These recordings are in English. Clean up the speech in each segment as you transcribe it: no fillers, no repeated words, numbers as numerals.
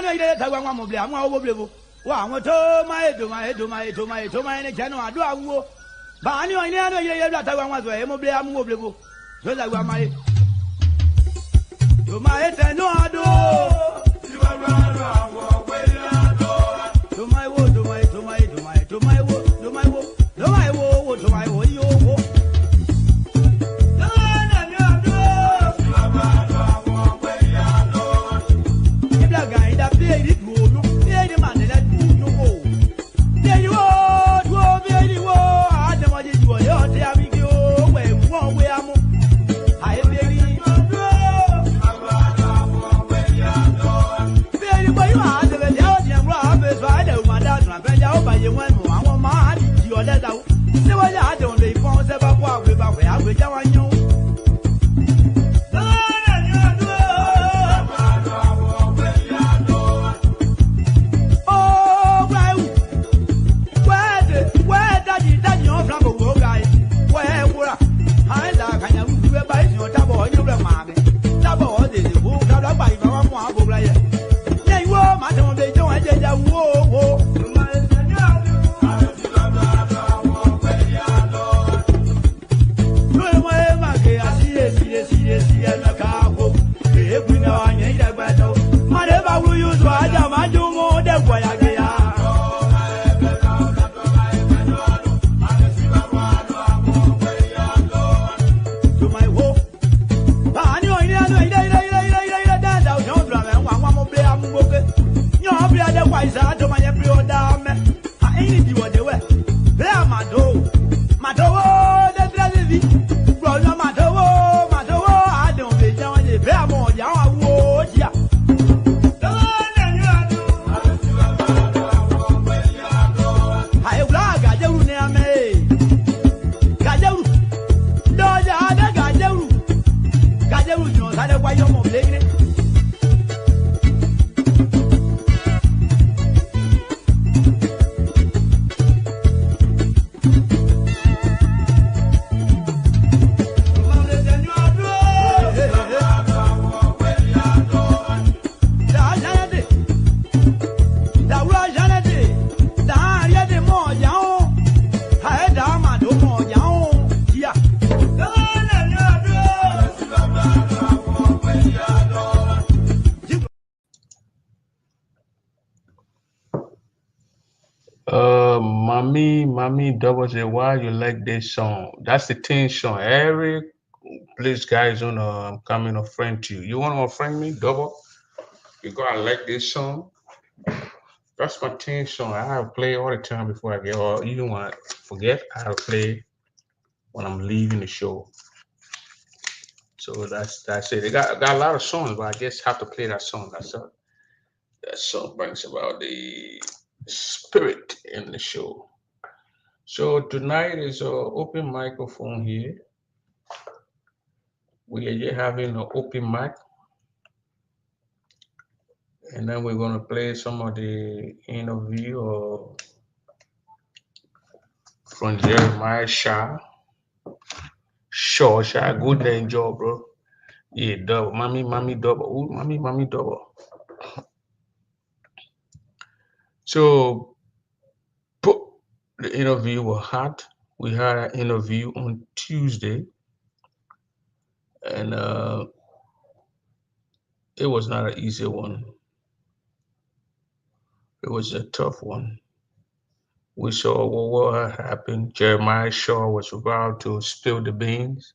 idea that one will be a more will. Wow, what oh my do my channel. I do a woo. But I knew I never hear that I was a mobile. So that was my. To my head, no, I do. To my wood, to my wood, to my wood, to my wood, to my wood, you. Mommy double say why you like this song. That's the teen song. Every place guys on I'm coming a friend to you. You wanna friend me, double? You gotta like this song. That's my teen song. I have play all the time before I get or even when I forget I have play when I'm leaving the show. So that's it. They got a lot of songs, but I guess have to play that song. That song brings about the spirit in the show. So tonight is an open microphone here. We are just having an open mic, and then we're gonna play some of the interview from Jeremiah Shaw. Shaw, good name job, bro. Yeah, double, mommy, double. Ooh, mommy, double. So, the interview was hot. We had an interview on Tuesday, and it was not an easy one. It was a tough one. We saw what had happened. Jeremiah Shaw was about to spill the beans,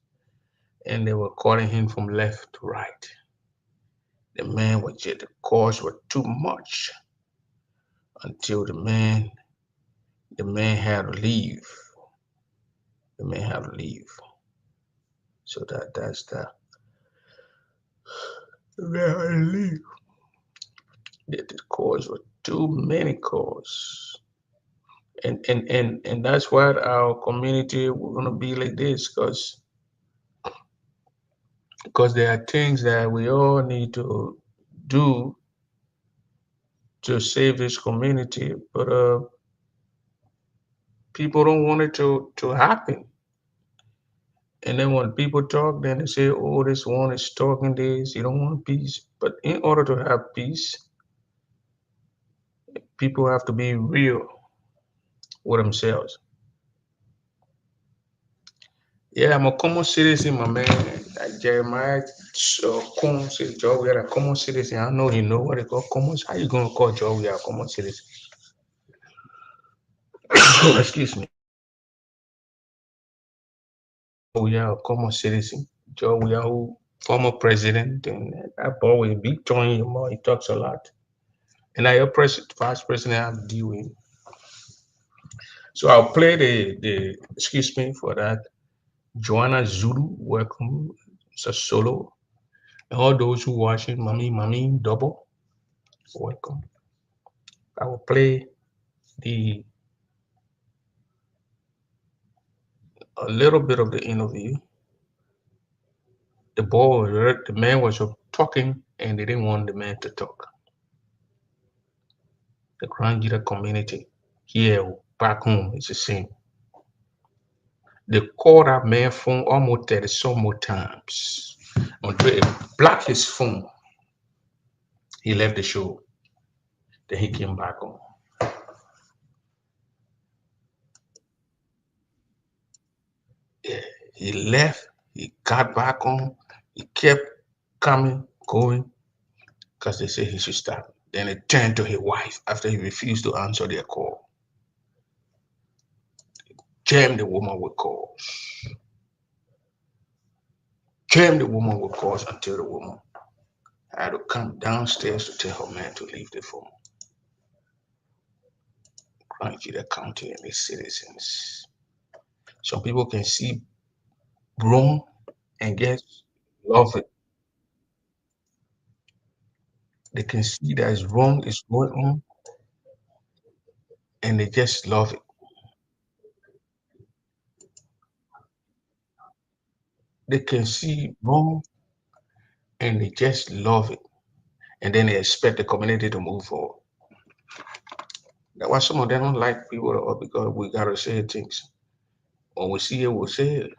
and they were calling him from left to right. The man was just, the calls were too much until the man had to leave. The man had to leave. So that's that. The man had to leave. The calls were too many calls. And that's why our community we're gonna be like this, because there are things that we all need to do to save this community, but people don't want it to happen. And then when people talk, then they say, "Oh, this one is talking this. You don't want peace." But in order to have peace, People have to be real with themselves. Yeah, I'm a common citizen, my man. Like Jeremiah Combs said, Joe, we are a common citizen. I know you know what they call commons. How you gonna call Joe? We are a common citizen. Excuse me. We are a common citizen. Joe, we are who former president, and that boy with big tongue in your mouth. He talks a lot. And I your vice president I'm dealing. So I'll play the excuse me for that. Joanna Zulu, welcome. It's a solo. And all those who watching, mommy, double, welcome. I will play the a little bit of the interview. The man was talking, and they didn't want the man to talk. The Grand Gita community here back home is the same. They called that man phone almost 30 some more times until it blocked his phone. He left the show. Then he came back on. Yeah, he left. He got back on. He kept coming, going, because they said he should stop. Then he turned to his wife after he refused to answer their call. Jammed the woman with calls. Jammed the woman with calls until the woman had to come downstairs to tell her man to leave the phone. Granted, County and its citizens. Some people can see wrong and get love it. They can see that it's wrong is going on and they just love it. They can see wrong and they just love it. And then they expect the community to move forward. That's why some of them don't like people because we gotta say things. When we see it, we'll say it.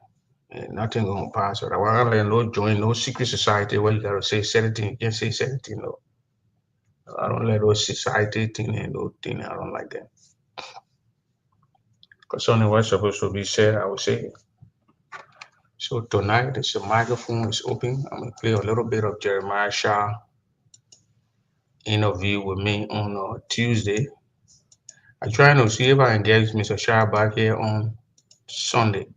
And nothing gonna pass. Or I want to no join no secret society where you gotta say certain thing, you can't say certain thing. No. I don't let those society thing and those thing. I don't like that. Because only what's supposed to be said, I will say it. So tonight, the microphone is open. I'm gonna play a little bit of Jeremiah Shah interview with me on Tuesday. I try to see if I can get Mr. Shah back here on Sunday,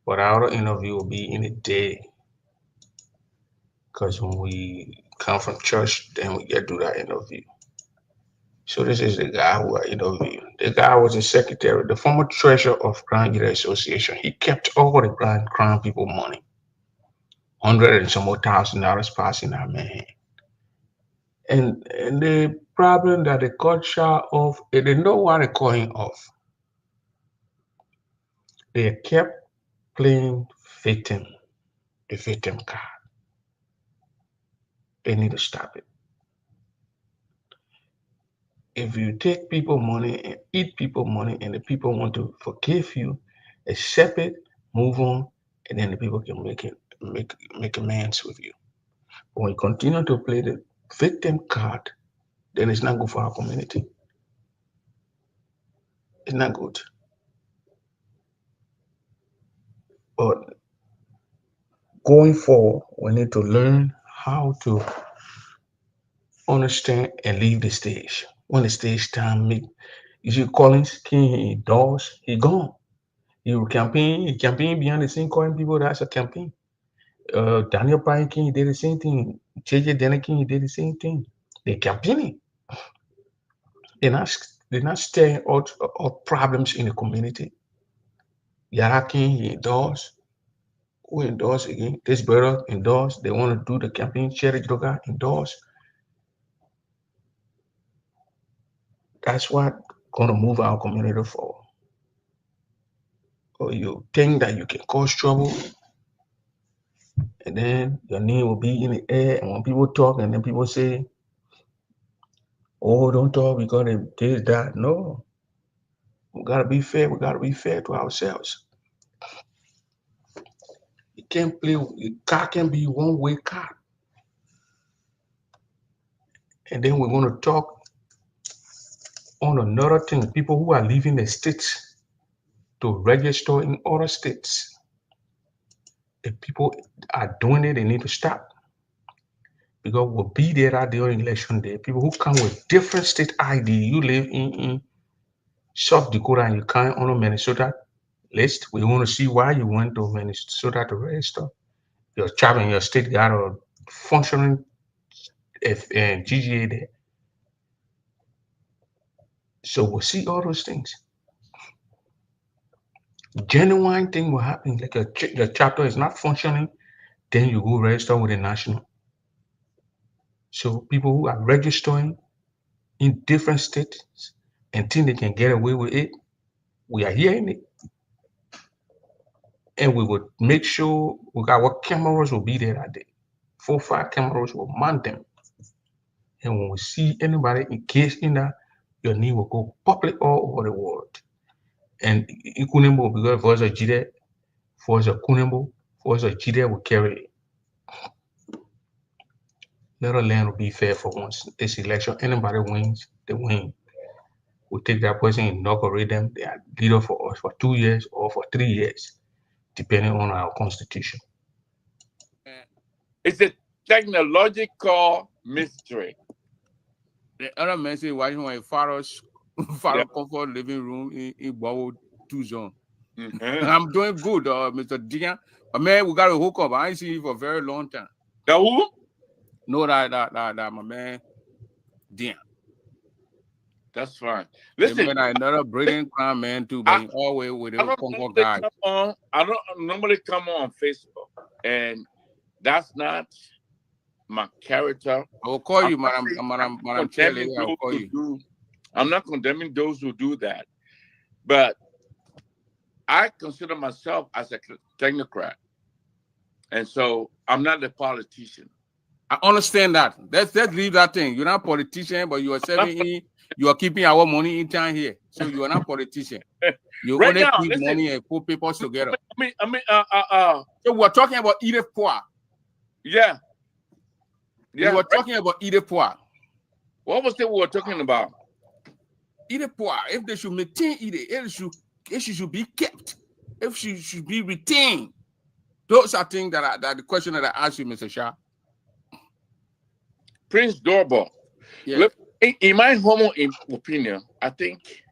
but our interview will be in the day because when we come from church, then we get to that interview. So this is the guy who I interviewed. The guy was the secretary, the former treasurer of Grand Gita Association. He kept all the Grand people money, hundred and some more $1,000 passing that man. And the problem that they cut short of, they know why they call him off. They kept playing victim, the victim card. They need to stop it. If you take people money and eat people money and the people want to forgive you, accept it, move on, and then the people can make amends with you. But when you continue to play the victim card, then it's not good for our community. It's not good. But going forward, we need to learn how to understand and leave the stage. When the stage time meet, you see Collins King, he does, he gone. He campaign behind the scene calling people that's a campaign. Daniel Bryan King, he did the same thing. JJ Denner King, he did the same thing. They campaigning. They're not staring out problems in the community. Yara King, he endorsed. Who endorsed again? This brother endorsed. They want to do the campaign. Cherry Droga endorsed. That's what gonna move our community forward. Or you think that you can cause trouble, and then your name will be in the air, and when people talk, and then people say, "Oh, don't talk because they did that." No, we gotta be fair. We gotta be fair to ourselves. You can't play. Car can be one way car, and then we're gonna talk On another thing, people who are leaving the states to register in other states, if people are doing it, they need to stop. Because we'll be there at the election day. People who come with different state ID, you live in South Dakota and you come on a Minnesota list. We want to see why you went to Minnesota to register. Your tribe and your state got a functioning GGA there. So we'll see all those things. Genuine thing will happen. Like your chapter is not functioning, then you go register with the national. So people who are registering in different states and think they can get away with it, we are hearing it. And we would make sure we got what cameras will be there that day. 4 or 5 cameras will man them. And when we see anybody engaged in that, your name will go public all over the world. And Ikunembo, because for us a Jide, for us a Kunembo, for us a Jide will carry it. Let our land will be fair for once. This election, anybody wins, they win. We take that person, inaugurate them, they are leader for us for 2 years or for 3 years, depending on our constitution. It's a technological mystery. The other man say watching my Pharaoh's comfort living room in Bowo 2 zone. I'm doing good, Mr. Dian. But man, we got to hook up. I ain't seen you for a very long time. The who? No, that my man Dian. That's fine. Listen, another brilliant crime man too, but always with a Congo guy. I don't normally come on Facebook, and that's not my character. I will call you, Madam Chairlady. I will call you. I'm not condemning those who do that, but I consider myself as a technocrat, and so I'm not a politician. I understand that. Let's leave that thing. You're not a politician, but you are serving. You are keeping our money in town here, so you are not a politician. You right only now, keep listen, money and put papers together. So we're talking about Edith Poir. Yeah. We were talking about Edith Poir. What was it we were talking about? Edith Poir. If they should maintain Edith, if she should be kept, if she should be retained. Those are things that the question that I asked you, Mr. Shah. Prince Dorbo. Yeah. Look, in my humble opinion, I think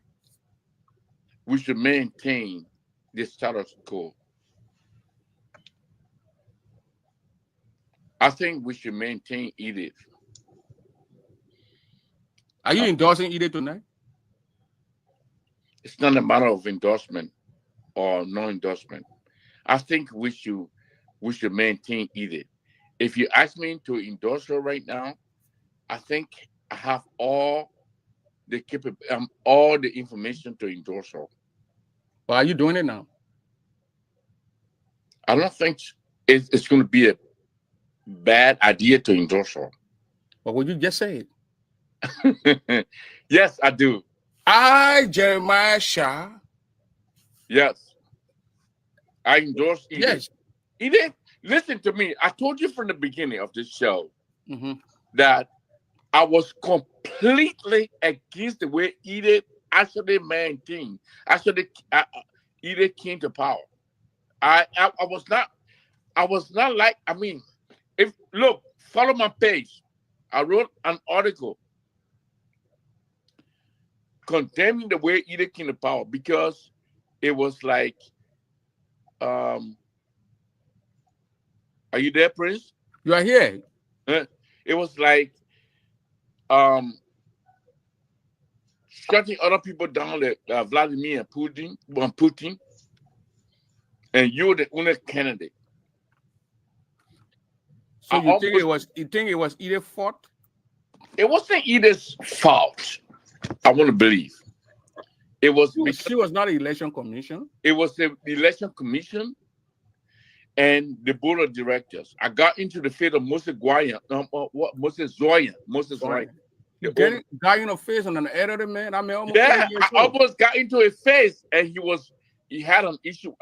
we should maintain the status quo. I think we should maintain Edith. Are you endorsing Edith tonight? It's not a matter of endorsement or no endorsement. I think we should maintain Edith. If you ask me to endorse her right now, I think I have all the information to endorse her. Well, are you doing it now? I don't think it's going to be a bad idea to endorse her. But would you just say it? Yes, I do. I, Jeremiah Shah. Yes. I endorse Edith. Yes. Edith, listen to me. I told you from the beginning of this show that I was completely against the way Edith actually maintained, Edith came to power. I was not like, look, follow my page. I wrote an article condemning the way Edith came to power because it was like, are you there, Prince? You are here. It was like shutting other people down, like Vladimir and Putin, and you're the only candidate. So you think it was Edith's fault? It wasn't Edith's fault. I want to believe. It was she was not an election commission. It was the election commission and the board of directors. I got into the field of Moses Zoyan. You got in the face on an editor, man. I almost got into his face, and he had an issue.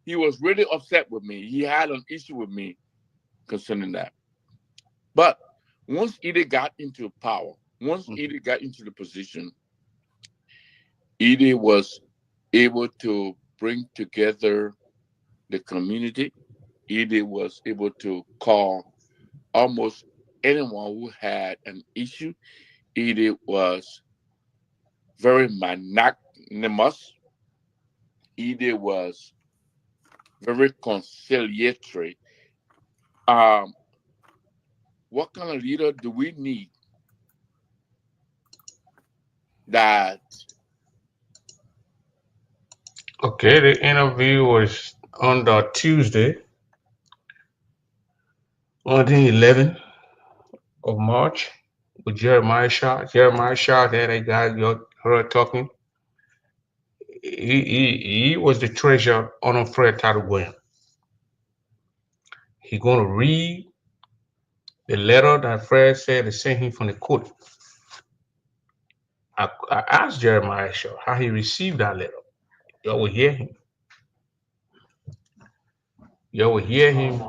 He was really upset with me. He had an issue with me concerning that. But once Edith got into power, once Edith got into the position, Edith was able to bring together the community. Edith was able to call almost anyone who had an issue. Edith was very magnanimous. Edith was very conciliatory. Um, what kind of leader do we need that? Okay, the interview was on the Tuesday, on the 11th of March with Jeremiah Shaw. Jeremiah Shaw, that I got you heard talking. He was the treasurer on Fred Tattoo. He gonna read the letter that Fred said to send him from the court. I asked Jeremiah Shaw how he received that letter. Y'all will hear him. Y'all will hear him.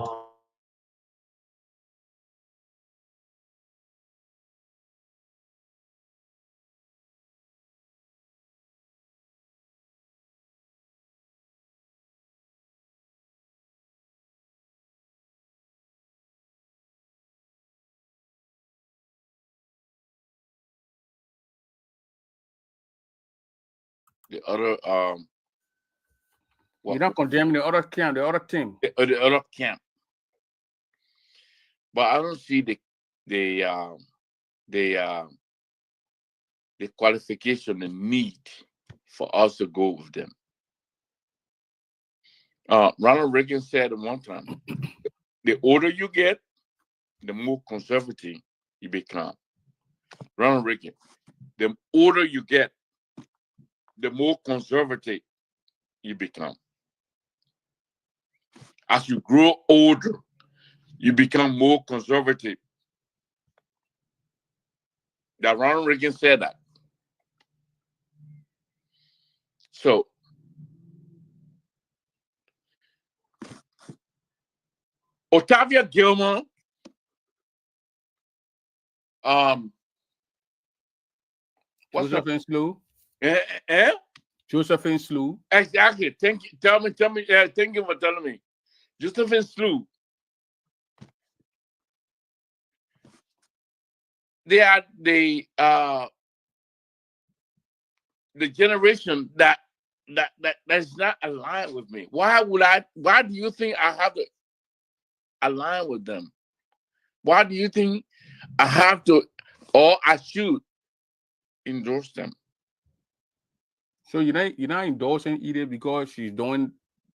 The other You're not condemning the other camp, the other team. The other camp. But I don't see the qualification, the need for us to go with them. Ronald Reagan said at one time, the older you get, the more conservative you become. Ronald Reagan, the older you get, the more conservative you become. As you grow older, you become more conservative. That Ronald Reagan said that. So, Octavia Gilman, Josephine Slew. Eh? Josephine Slew. Exactly. Thank you. Tell me. Thank you for telling me. Josephine Slew. They are the generation that's not aligned with me. Why do you think I have to align with them? Why do you think I have to, or I should endorse them? So you're not endorsing Edith because she's doing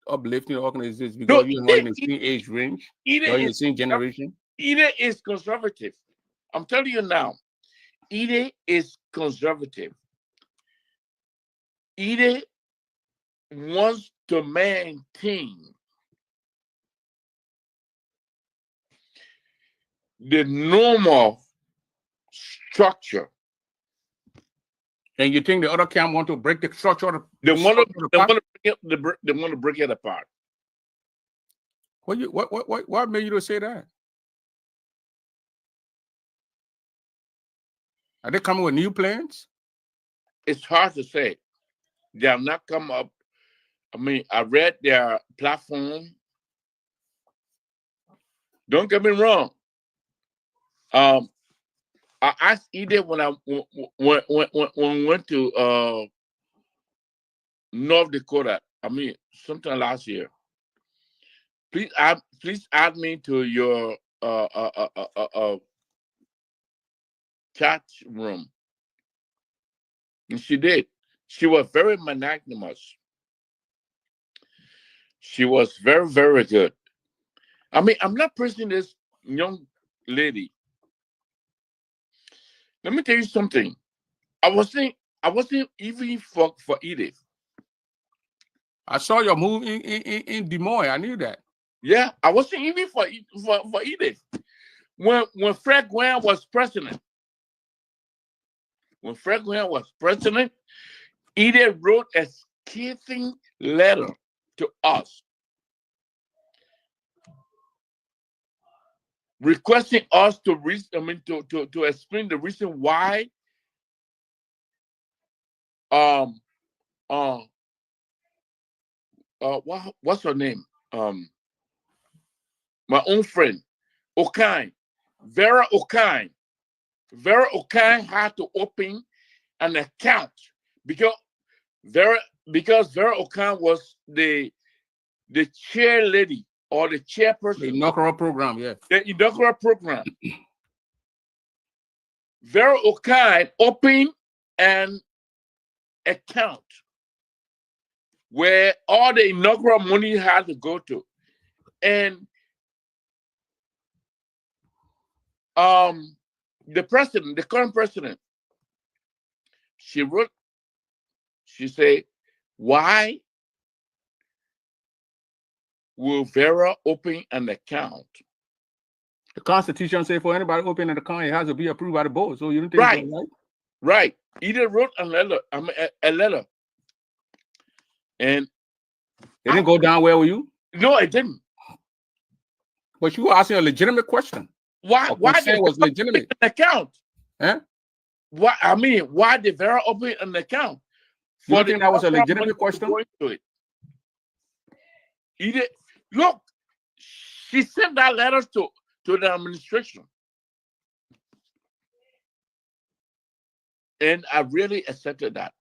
uplifting organizations because you're not in the same age range, you're in the same generation. Edith is conservative. I'm telling you now, Edith is conservative. Edith wants to maintain the normal structure. And you think the other camp want to break the structure? They want to break it apart. What made you to say that? Are they coming with new plans? It's hard to say. They have not come up. I mean, I read their platform. Don't get me wrong. I asked Edith when we went to North Dakota. I mean, sometime last year. Please add me to your chat room. And she did. She was very magnanimous. She was very, very good. I mean, I'm not praising this young lady. Let me tell you something. I wasn't even for Edith. I saw your move in Des Moines. I knew that. Yeah, I wasn't even for Edith. When Fred Ggaa was president, Edith wrote a scathing letter to us, requesting us to explain the reason why what's her name? My own friend, O'Kine, Vera O'Kine. Vera O'Kine had to open an account because Vera O'Kine was the chair lady or the chairperson. The inaugural program, yeah. The inaugural program. Vera O'Kine opened an account where all the inaugural money had to go to. And the current president, she said, why will Vera open an account? The Constitution says for anybody opening an account, it has to be approved by the board. So you don't think right? Right? Right. Either wrote a letter, and it didn't go down well with you. No, it didn't. But you were asking a legitimate question. Why was legitimate an account? Huh? Why did Vera open an account? You don't think that was a legitimate question? Look, she sent that letter to the administration. And I really accepted that.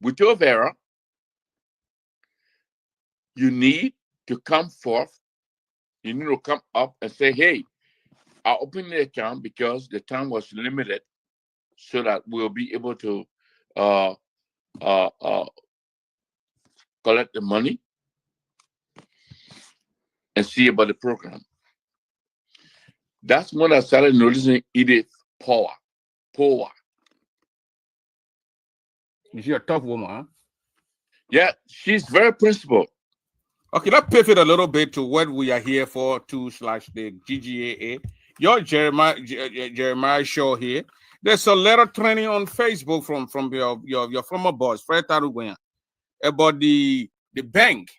We told Vera, you need to come forth. You need to come up and say, hey, I opened the account because the time was limited so that we'll be able to collect the money and see about the program. That's when I started noticing Edith Power. She's a tough woman, huh? Yeah, she's very principled. Okay, let's pivot a little bit to what we are here for, /the GGAA. Your Jeremiah Shaw here. There's a letter trending on Facebook from your former boss, Fred Taruguyan, about the Bank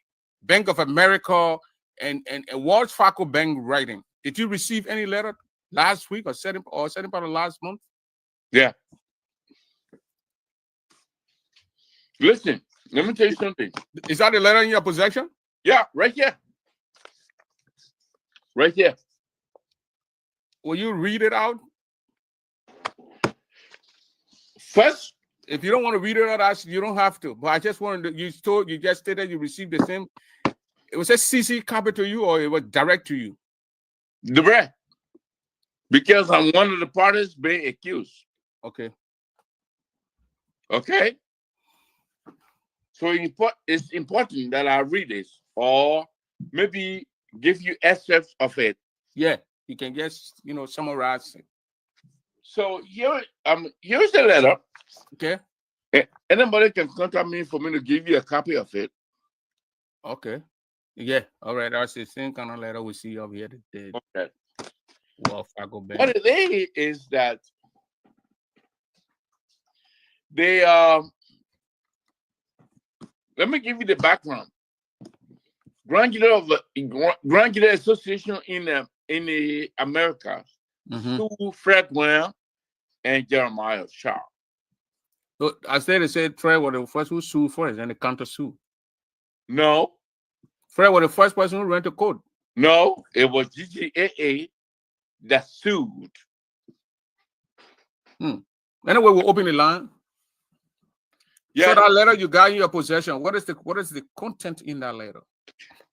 of America and Wells Fargo Bank writing. Did you receive any letter last week or second part of last month? Yeah. Listen, let me tell you something. Is that the letter in your possession? Yeah, right here. Right here. Will you read it out? First, if you don't want to read it out, you don't have to. But I just wanted to, you just stated you received the same. It was a CC copy to you, or it was direct to you? Direct. Because I'm one of the parties being accused. Okay. Okay. So it's important that I read this, or maybe give you excerpts of it. Yeah, you can just summarize it. So here's the letter. Okay. Anybody can contact me for me to give you a copy of it. Okay. Yeah. All right. That's the same kind of letter we see up here today. Okay. Well, if I go back. What it is that they let me give you the background. Grand Ggaa Association in the Americas, sue Fred Wayne and Jeremiah Shaw. So I said Fred was the first who sued first and the counter sue. No. Fred was the first person who went to court. No, it was GGAA that sued. Anyway, we'll open the line. Yeah. So that letter you got in your possession, what is the content in that letter?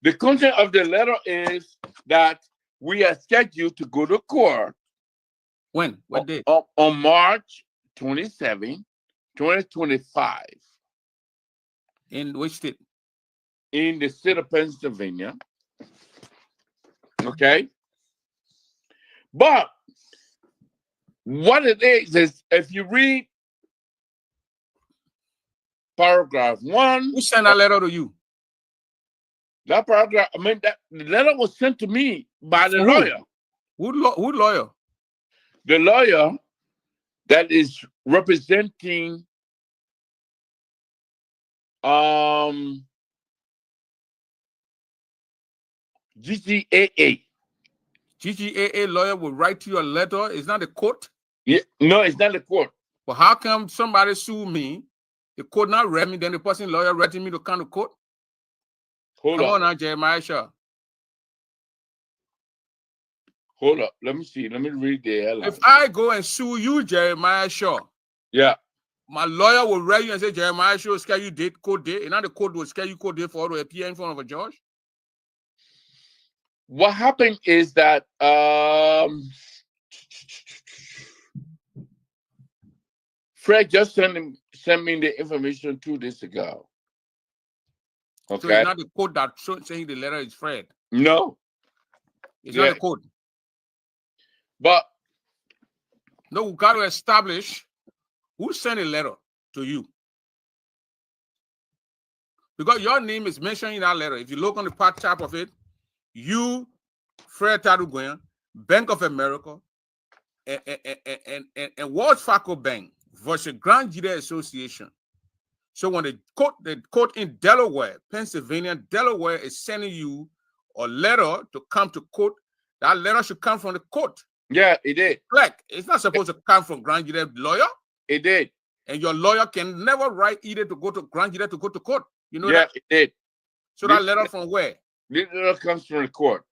The content of the letter is that we are scheduled to go to court. When? What date? On March 27, 2025. In which state? In the state of Pennsylvania. Okay. But what it is if you read paragraph 1. Who sent that letter to you? That paragraph, the letter was sent to me by the lawyer. Who lawyer? The lawyer that is representing GGAA. GGAA lawyer will write you a letter. It's not the court? Yeah, no, it's not the court. But how come somebody sue me The court not read me, then the person lawyer writing me to come to court. Hold Come up. on now, Jeremiah Shaw. Hold up. Let me see. Let me read the headline. If I go and sue you, Jeremiah Shaw, yeah, my lawyer will write you and say, Jeremiah Shaw, scare you date, court date. And now the court will scare you court date for all to appear in front of a judge. What happened is that Fred just sent me the information 2 days ago. Okay. So it's not the court that saying the letter is Fred. No. It's not the court. But no, we got to establish who sent a letter to you. Because your name is mentioned in that letter. If you look on the part top of it, you, Fred Taruguyan, Bank of America, and Wells Fargo Bank versus Grand Jury Association. So when the court in Delaware, Pennsylvania, Delaware is sending you a letter to come to court, that letter should come from the court. Yeah, it did. Like, it's not supposed to come from Grand Jury lawyer. It did. And your lawyer can never write either to go to Grand Jury to go to court. You know that? Yeah, it did. So that letter from where? This letter comes from the court.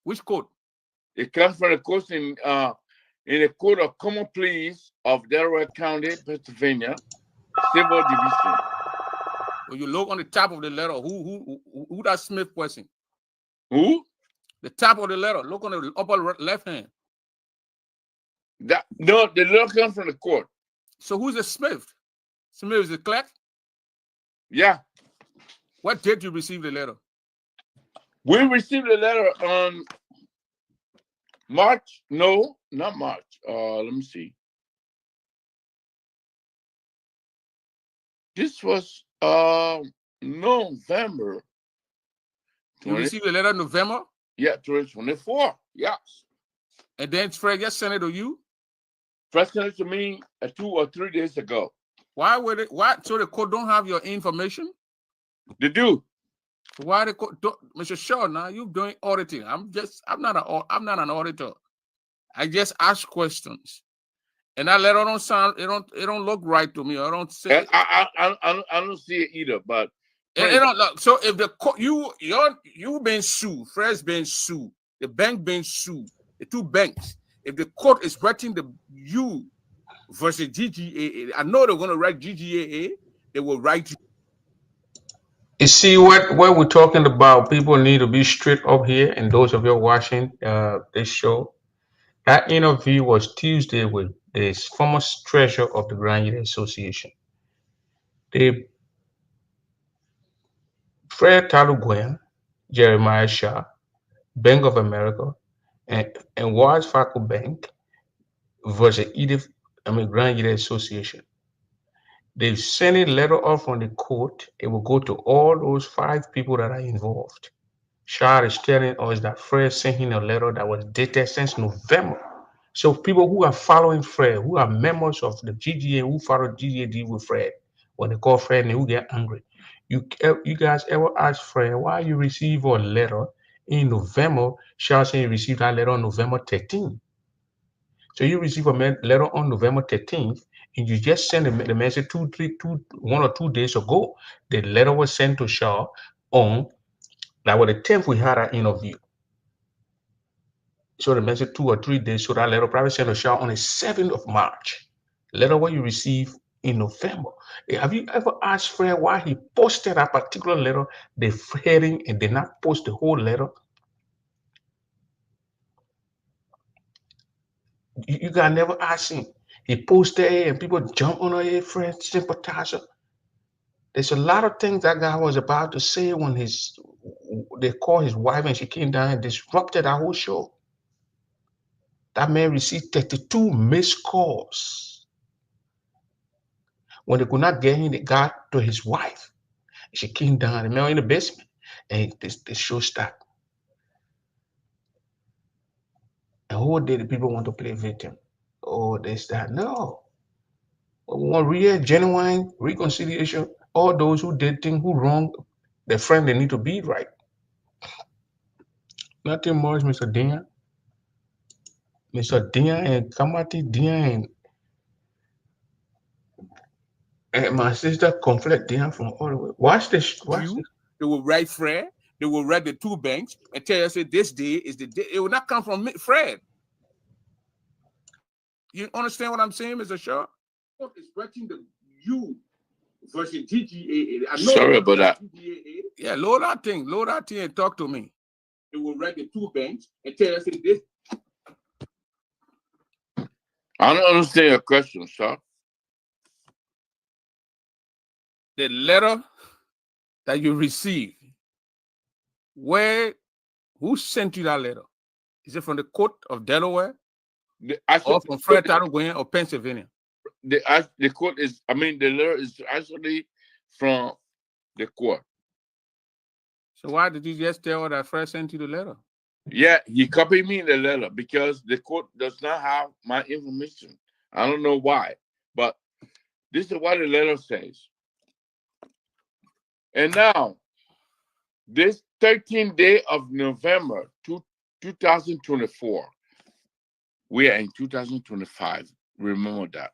Which court? It comes from the court in the Court of Common Pleas of Delaware County, Pennsylvania, Civil Division. When you look on the top of the letter, who that Smith person? Who? The top of the letter. Look on the upper left hand. No, the letter comes from the court. So who's the Smith? Smith is the clerk? Yeah. What date you receive the letter? We received the letter on March. No, not March. Let me see. This was November. You received the letter in November? Yeah, 2024. Yes. And then Fred just sent it to you? Fred sent it to me 2 or 3 days ago. Why would it? Why? So the court don't have your information? They do. Why the court? Mr. Shaw, now you're doing auditing. I'm not an auditor. I just ask questions. And that letter don't sound. It don't look right to me. I don't say. And I don't see it either. But it don't look. So if the court, you been sued, Fred's been sued, the bank been sued, the two banks. If the court is writing you versus GGAA, I know they're going to write GGAA. They will write you. You see what we're talking about. People need to be straight up here, and those of you watching this show. That interview was Tuesday with the former treasurer of the Grand Jury Association. Fred Taluguyan, Jeremiah Shaw, Bank of America, and Wells Fargo Bank versus Grand Jury Association. They've sent a letter off from the court. It will go to all those 5 people that are involved. Shaw is telling us that Fred sent him a letter that was dated since November. So people who are following Fred, who are members of the GGA, who follow GGA with Fred, when they call Fred, they will get angry. You guys ever ask Fred why you receive a letter in November? Shaw saying you received that letter on November 13th. So you receive a letter on November 13th, and you just send the message 1 or 2 days ago. The letter was sent to Shaw on that was the 10th we had our interview. So the message 2 or 3 days. So that letter probably sent to Shaw on the 7th of March. Letter what you receive in November. Have you ever asked Fred why he posted that particular letter, the heading, and did not post the whole letter? You guys never ask him. He posted it and people jump on her, Fred, sympathizer. There's a lot of things that guy was about to say when they called his wife and she came down and disrupted our whole show. That man received 32 missed calls. When they could not get him, they got to his wife. She came down, the man in the basement, and the show started. And whole day the people want to play victim. Oh, this, that. No. We want real, genuine reconciliation. All those who did things, who wrong, their friend, they need to be right. Nothing much, Mr. Dian. Mr. Dian and Kamati Dian And my sister conflict down from all the way. Watch this. Watch this. They will write Fred. They will write the two banks and tell you, say, this day is the day. It will not come from me, Fred. You understand what I'm saying, Mr. Shaw? It's writing the U version GGAA. Sorry about that. GGAA. Yeah, load that thing and talk to me. They will write the two banks and tell you, say, this. I don't understand your question, sir. The letter that you received, who sent you that letter? Is it from the court of Delaware? Or from Fred Tarragona or Pennsylvania? The court is, the letter is actually from the court. So why did you just tell her that Fred sent you the letter? Yeah, he copied me in the letter because the court does not have my information. I don't know why, but this is what the letter says. And now, this 13th day of November 2024, we are in 2025. Remember that.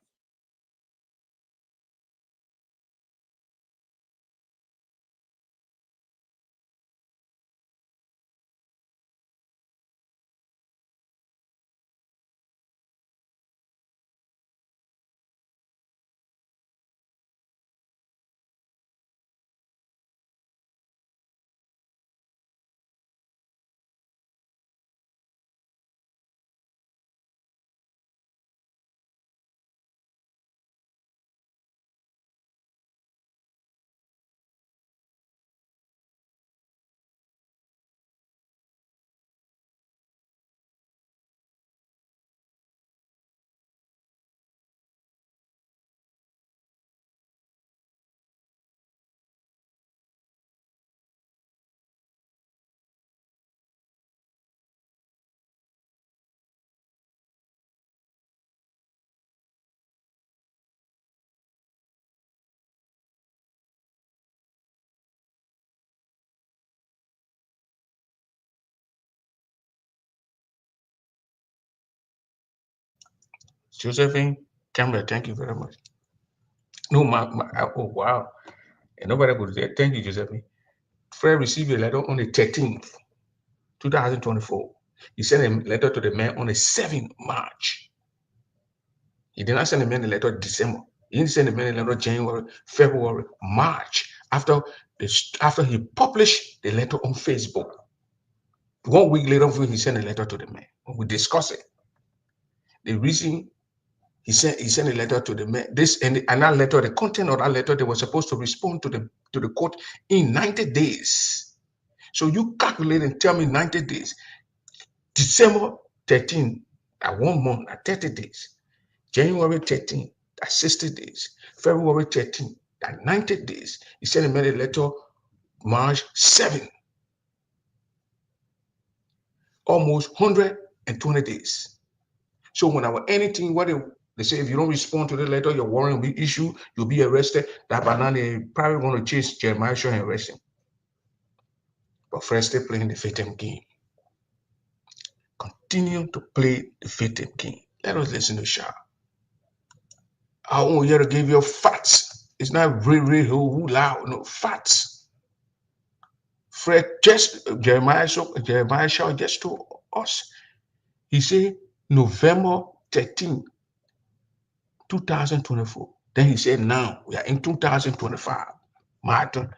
Josephine Campbell, thank you very much. No, oh wow. And nobody could say thank you, Josephine. Fred received a letter on the 13th, 2024. He sent a letter to the man on the 7th March. He did not send the man a letter December. He didn't send the man a letter January, February, March. After he published the letter on Facebook. 1 week later, he sent a letter to the man. We discussed it. The reason he sent a letter to the man, that letter, the content of that letter, they were supposed to respond to the court in 90 days. So you calculate and tell me 90 days. December 13, at 1 month, at 30 days. January 13, at 60 days. February 13, at 90 days. He sent a man a letter March 7. Almost 120 days. So whenever anything, what they say, if you don't respond to the letter, your warrant will be issued, you'll be arrested. That banana, they probably want to chase Jeremiah Shaw and arrest him. But Fred still playing the victim game. Continue to play the victim game. Let us listen to Shaw. I want you to give you facts. It's not really who loud, no facts. Fred Jeremiah Shaw just told us. He said November 13, 2024. Then he said, now we are in 2025. Martin,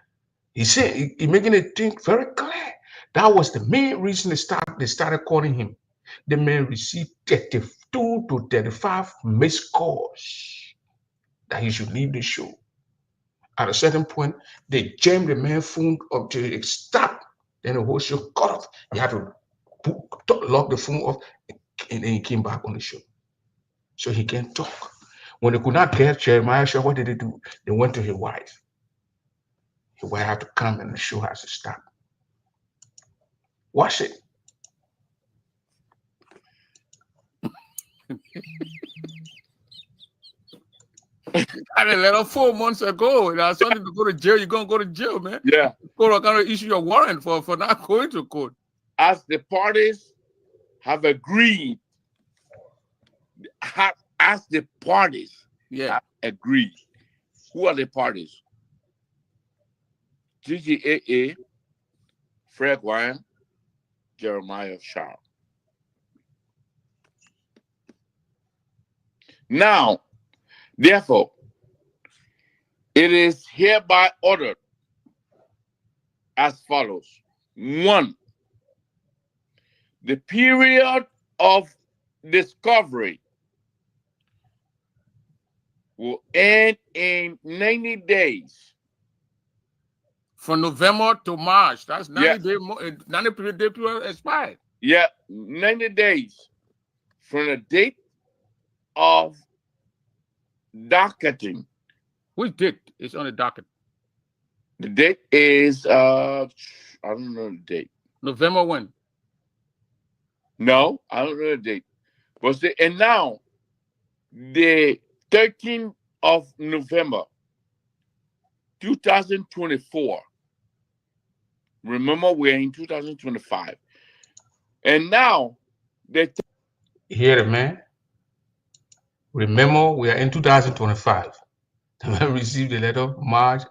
he said, he making it think very clear. That was the main reason they started calling him. The man received 32 to 35 missed calls that he should leave the show. At a certain point, they jammed the man's phone up to it stopped. Then the whole show cut off. He had to lock the phone off, and then he came back on the show. So he can talk. When they could not get Jeremiah Shaw, what did they do? They went to his wife. His wife had to come and the show has to stop. Watch it. I had a letter 4 months ago. And I was something to go to jail. You're going to go to jail, man. Yeah. Court are going to issue a warrant for not going to court. As the parties have agreed, have agreed, Who are the parties? GGAA, Fred Wine, Jeremiah Shaw. Now, therefore, it is hereby ordered as follows. 1. The period of discovery will end in 90 days. From November to March. That's 90 days. 90 period expired. Yeah, 90 days from the date of docketing. Which date is on the docket? The date is I don't know the date. November when? No, I don't know the date. But and now the 13th of November 2024. Remember, we're in 2025. And now they Hear it, man. Remember, we are in 2025. I received the letter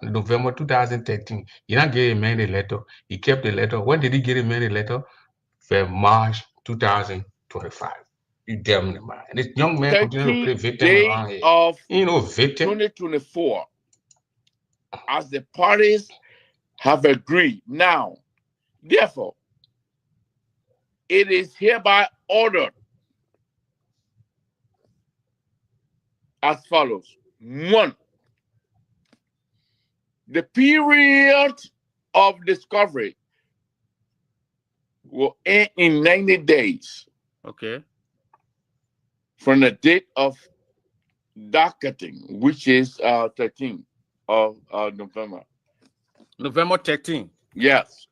November 2013. He not gave a man the letter. He kept the letter. When did he get a man the letter? For March 2025. You damn the man. And this young man continued to play victim around here. Of victim. 2024, as the parties have agreed. Now, therefore, it is hereby ordered as follows. 1. The period of discovery will end in 90 days. Okay. From the date of docketing, which is 13th of November. November 13th. Yes.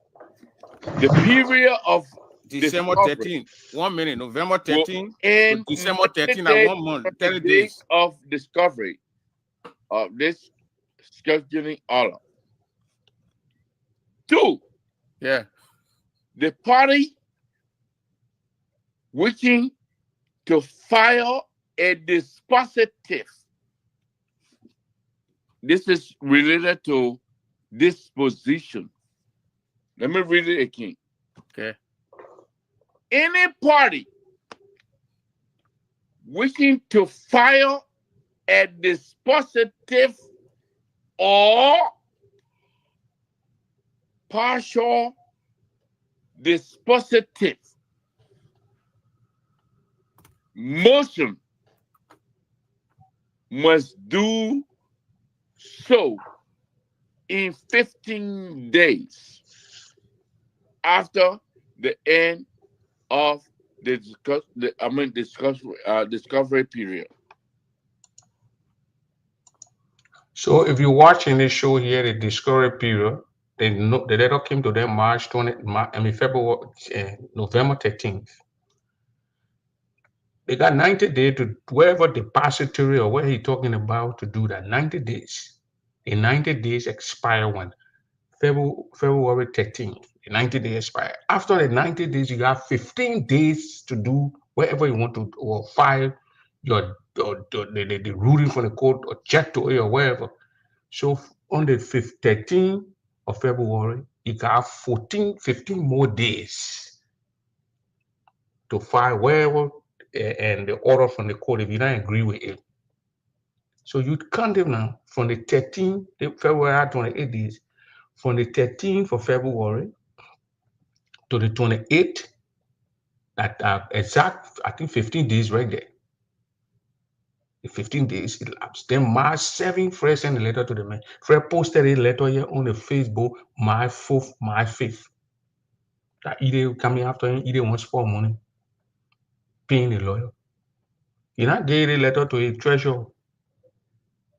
The period of December 13th. 1 minute. November 13th and December 13th at 1 month. 30 days of discovery of this scheduling order. 2. Yeah. The party wishing to file a dispositive. This is related to disposition. Let me read it again. Okay. Any party wishing to file a dispositive or partial dispositive motion must do so in 15 days after the end of the discovery period. So if you're watching this show here, the discovery period, the letter came to them November 13th. They got 90 days to wherever depository or where he's talking about to do that. 90 days. The 90 days expire when? February 13th. The 90 days expire. After the 90 days, you got 15 days to do wherever you want to or file the ruling from the court or check to it or wherever. So on the 13th of February, you got 15 more days to file wherever and the order from the court if you don't agree with it. So you count them now from the 13th, February 28 days, from the 13th of February to the 28th, that exact, I think 15 days right there. The 15 days elapsed. Then March 7th, Fred sent a letter to the man. Fred posted a letter here on the Facebook, March 4th, March 5th. That either coming after him, either wants for money, paying the lawyer. He not gave a letter to a treasurer.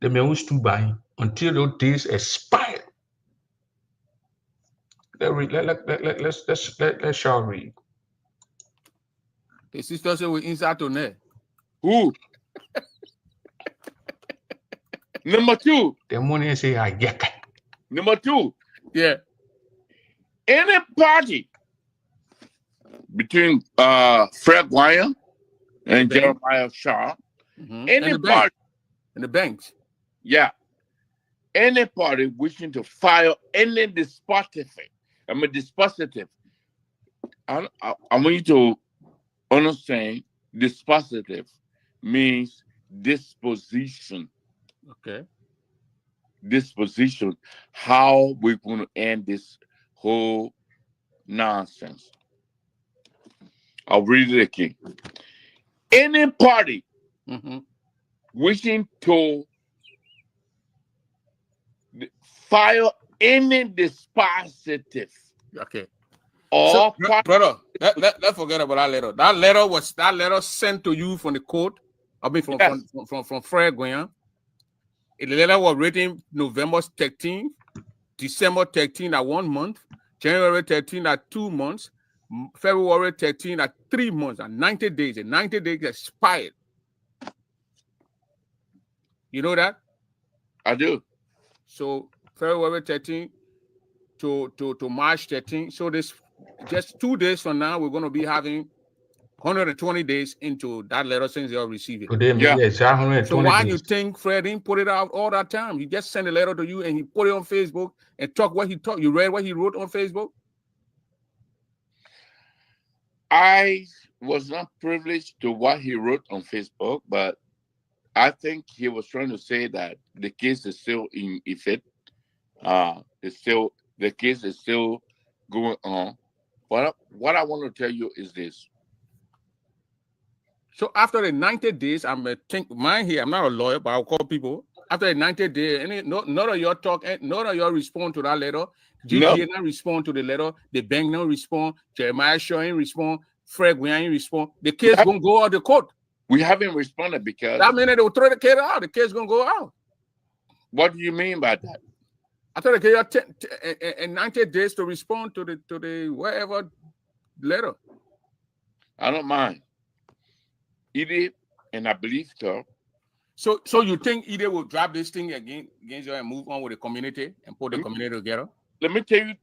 The man who stood by him until those days expired. Let's shall read. The sister said we inside on there. Who? Number 2. The money say I get. Number 2. Yeah. Any party between Fred Wyan and Jeremiah Shaw, any party in the banks. Yeah. any party wishing to file any dispositive, I want you to understand dispositive means disposition. Okay. Disposition. How we're going to end this whole nonsense. I'll read it again. Any party wishing to file any dispositive. Okay. Or so, brother, let's forget about that letter. That letter sent to you from the court. I mean, from Fred Ggaa. The letter was written November 13th, December 13th at 1 month, January 13th at 2 months, February 13th at 3 months, and 90 days. And 90 days expired. You know that? I do. So February 13th to March 13th. So this just 2 days from now, we're going to be having 120 days into that letter since you received it. Yeah. So why you think Fred didn't put it out all that time? He just sent a letter to you and he put it on Facebook and talk what he talked. You read what he wrote on Facebook? I was not privileged to what he wrote on Facebook, but I think he was trying to say that the case is still in effect. The case is still going on. But what I want to tell you is this. So after the 90 days, I'm not a lawyer, but I'll call people. After the 90 days, none of your talk, none of your respond to that letter. GTA not respond to the letter. The bank not respond. Jeremiah Shaw respond. Fred Ggaa respond. The case gonna go out the court. We haven't responded because that means they will throw the case out. The case gonna go out. What do you mean by that? I thought they gave you 90 days to respond to the whatever letter. I don't mind. Edith, and I believe so. So you think Edith will drop this thing against you and move on with the community and put the community together? Let me tell you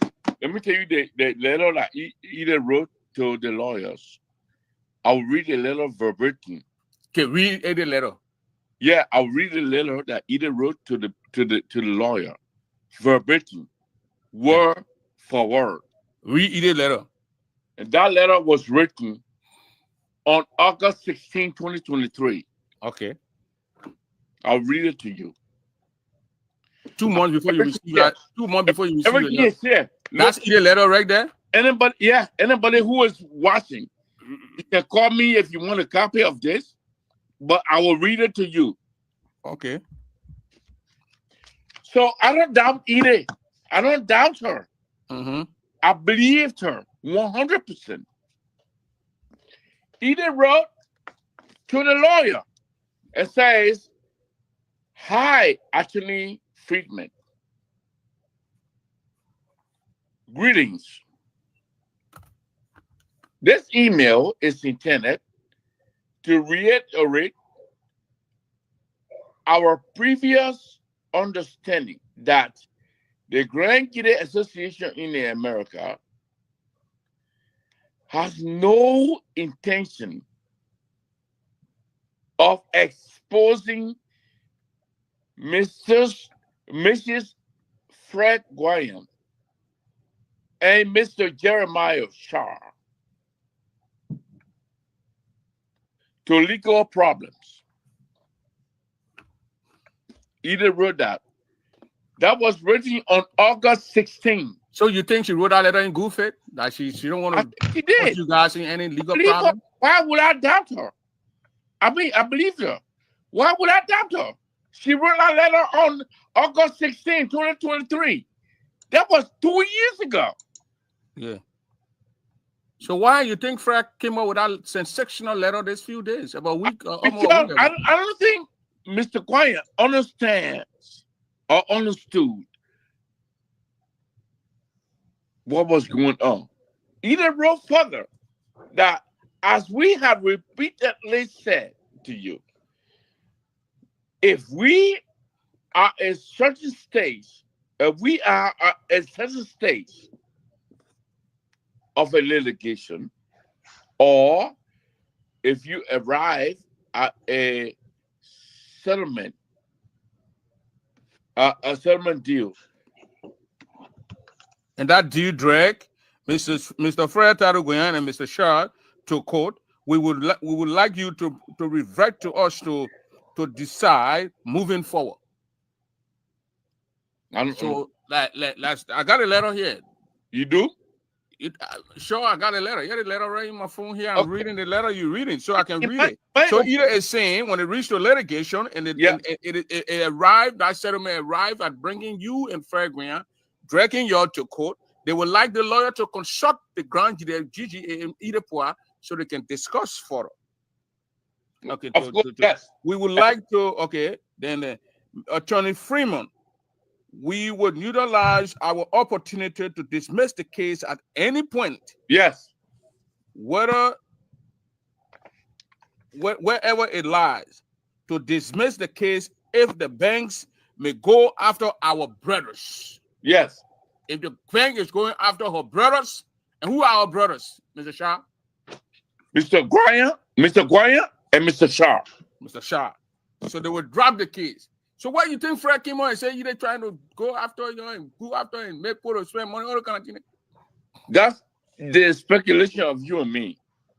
the letter that Edith wrote to the lawyers. I'll read the letter verbatim. Okay, read the letter. Yeah, I'll read the letter that Edith wrote to the lawyer, verbatim, word for word. Read Edith letter. And that letter was written on August 16, 2023. Okay. I'll read it to you. 2 months before you receive that. 2 months before you receive it. Yes, yeah. That's Edith letter right there. Anybody who is watching, you can call me if you want a copy of this, but I will read it to you. Okay. So I don't doubt Edith. I don't doubt her. I believed her 100%. Edith wrote to the lawyer and says, "Hi, Anthony Friedman. Greetings. This email is intended to reiterate our previous understanding that the Grand Ggaa Association in America has no intention of exposing Mrs. Fred Ggaa and Mr. Jeremiah Shaw to legal problems." Edith wrote that. That was written on August 16. So you think she wrote that letter in good faith? That she don't want to put you guys in any legal problem? Why would I doubt her? I believe her. Why would I doubt her? She wrote that letter on August 16, 2023. That was 2 years ago. Yeah. So why you think Fred came up with that sensational letter this few days, about a week? Because I don't think Mr. Ggaa understands or understood what was going on. Edith wrote further that, as we have repeatedly said to you, if we are at such a stage, of a litigation, or if you arrive at a settlement, a settlement deal. And that deal drag Mr. Fred Tarugoyan and Mr. Shah to court. We would like you to revert to us to decide moving forward. So I got a letter here. You do? Sure, I got a letter. You got a letter right in my phone here. I'm reading the letter you're reading, so I can read it. So either it's saying when it reached the litigation and it arrived, that settlement arrived at bringing you and Fairground, dragging you to court. They would like the lawyer to consult the grand jury, GGA and Idepoa, so they can discuss further. Okay, yes. We would like to. Then Attorney Freeman, we would utilize our opportunity to dismiss the case at any point. Yes. Wherever it lies, to dismiss the case if the banks may go after our brothers. Yes. If the bank is going after her brothers, and who are our brothers, Mr. Shah? Mr. Ggaa, and Mr. Shah. Mr. Shah. So they would drop the case. So what you think Fred came on and said you're trying to go after and go after and make put or spend money, all the kind of thing? That's the speculation of you and me.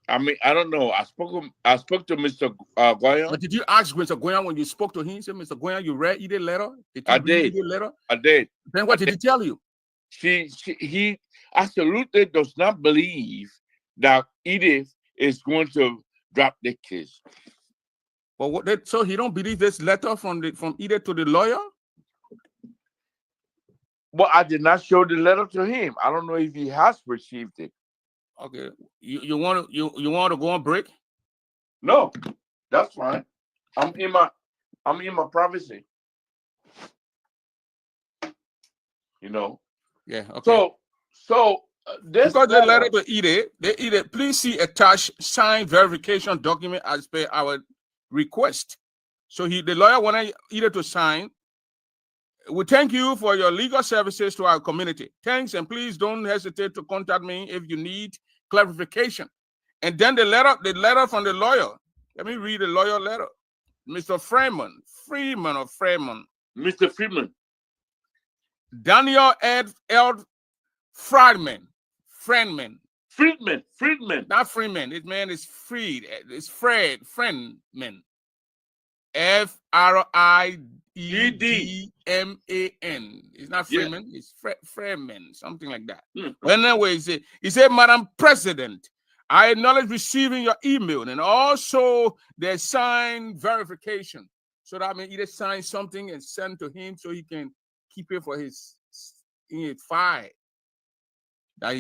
I mean, I don't know. I spoke to Mr. Ggaa. But did you ask Mr. Ggaa when you spoke to him? He said, Mr. Ggaa, you read the letter? I did. The letter? I did. Then what did he tell you? He absolutely does not believe that Edith is going to drop the case. But so he don't believe this letter from Edith to the lawyer? Well, I did not show the letter to him. I don't know if he has received it. Okay, you want to go on break? No, that's fine. I'm in my privacy. You know. Yeah. Okay. So this because the letter to Edith, please see attached signed verification document as per our request. So the lawyer wanted Edith to sign. We thank you for your legal services to our community. Thanks, and please don't hesitate to contact me if you need clarification. And then the letter from the lawyer. Let me read the lawyer letter. Mr. Freeman. Mr. Freeman. Daniel L. Friedman. Not Freeman. This man is Freed. It's Fred. Friedman. Friedman. It's not Freeman. Yeah. It's Freeman. Something like that. But anyway, he said, Madam President, I acknowledge receiving your email and also the signed verification. So that means either sign something and send to him so he can keep it for his file. That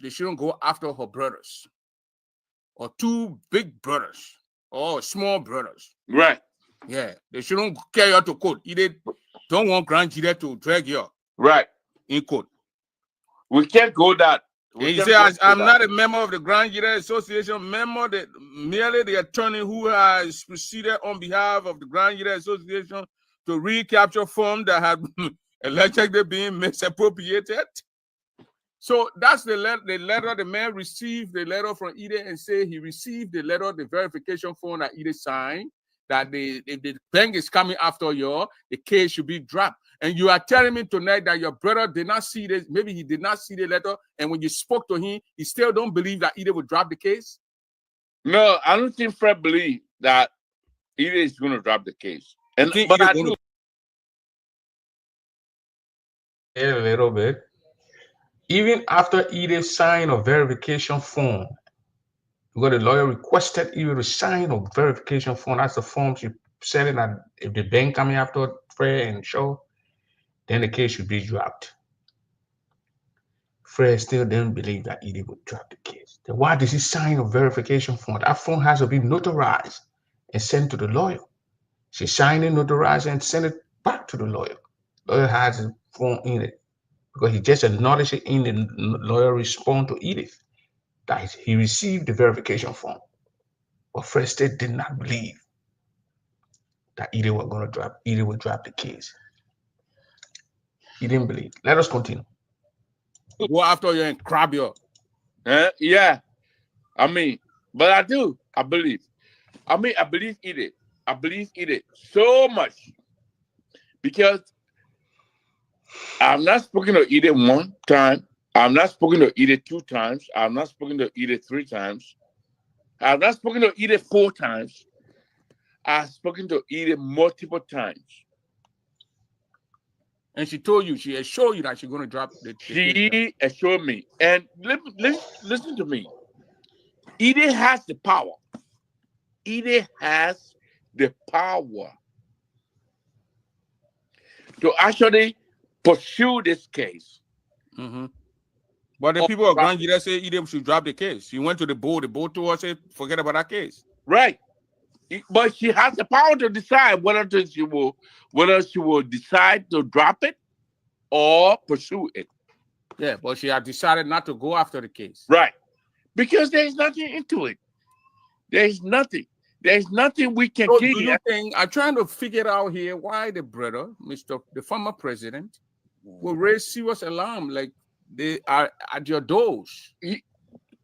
they shouldn't go after her brothers or two big brothers or small brothers. Right. Yeah. They shouldn't carry her to court. Either don't want grand jury to drag you right in court. We can't go that. He said, I'm not a member of the Grand Jury Association, merely the attorney who has proceeded on behalf of the Grand Jury Association to recapture funds that have allegedly been misappropriated. So that's the letter. The man received the letter from Edith and said he received the letter, the verification form that Edith signed, that if the bank is coming after you, the case should be dropped. And you are telling me tonight that your brother did not see this. Maybe he did not see the letter. And when you spoke to him, he still don't believe that Edith would drop the case? No, I don't think Fred believes that Edith is going to drop the case. But I do. A little bit. Even after Edith signed a verification form, because the lawyer requested Edith to sign a verification form, that's the form she said it that if the bank coming after Fred and Shaw, then the case should be dropped. Fred still didn't believe that Edith would drop the case. Then why did he sign a verification form? That form has to be notarized and sent to the lawyer. She signed it, notarized it, and sent it back to the lawyer. The lawyer has the form in it because he just acknowledged it in the lawyer response to Edith that he received the verification form. But Fred still did not believe that Edith was going to drop. Edith would drop the case. He didn't believe. Let us continue. Go after you and grab you. Yeah. I mean, but I do. I believe. I mean, I believe Edith. I believe Edith so much because I'm not spoken to Edith one time. I'm not spoken to Edith 2 times. I'm not spoken to Edith 3 times. I've not spoken to Edith 4 times. I've spoken to Edith multiple times. And she told you, she assured you that she's going to drop the She assured me. And listen to me. Edith has the power. Edith has the power to actually pursue this case. Mm-hmm. But the people of Grand Ggaa say Edith should drop the case. She went to the board told her, said, forget about that case. Right. But she has the power to decide whether she will decide to drop it or pursue it. Yeah, but she had decided not to go after the case. Right. Because there's nothing into it. There's nothing. There's nothing we can so do. Do you think, I'm trying to figure out here why the brother, the former president, will raise serious alarm like they are at your doors.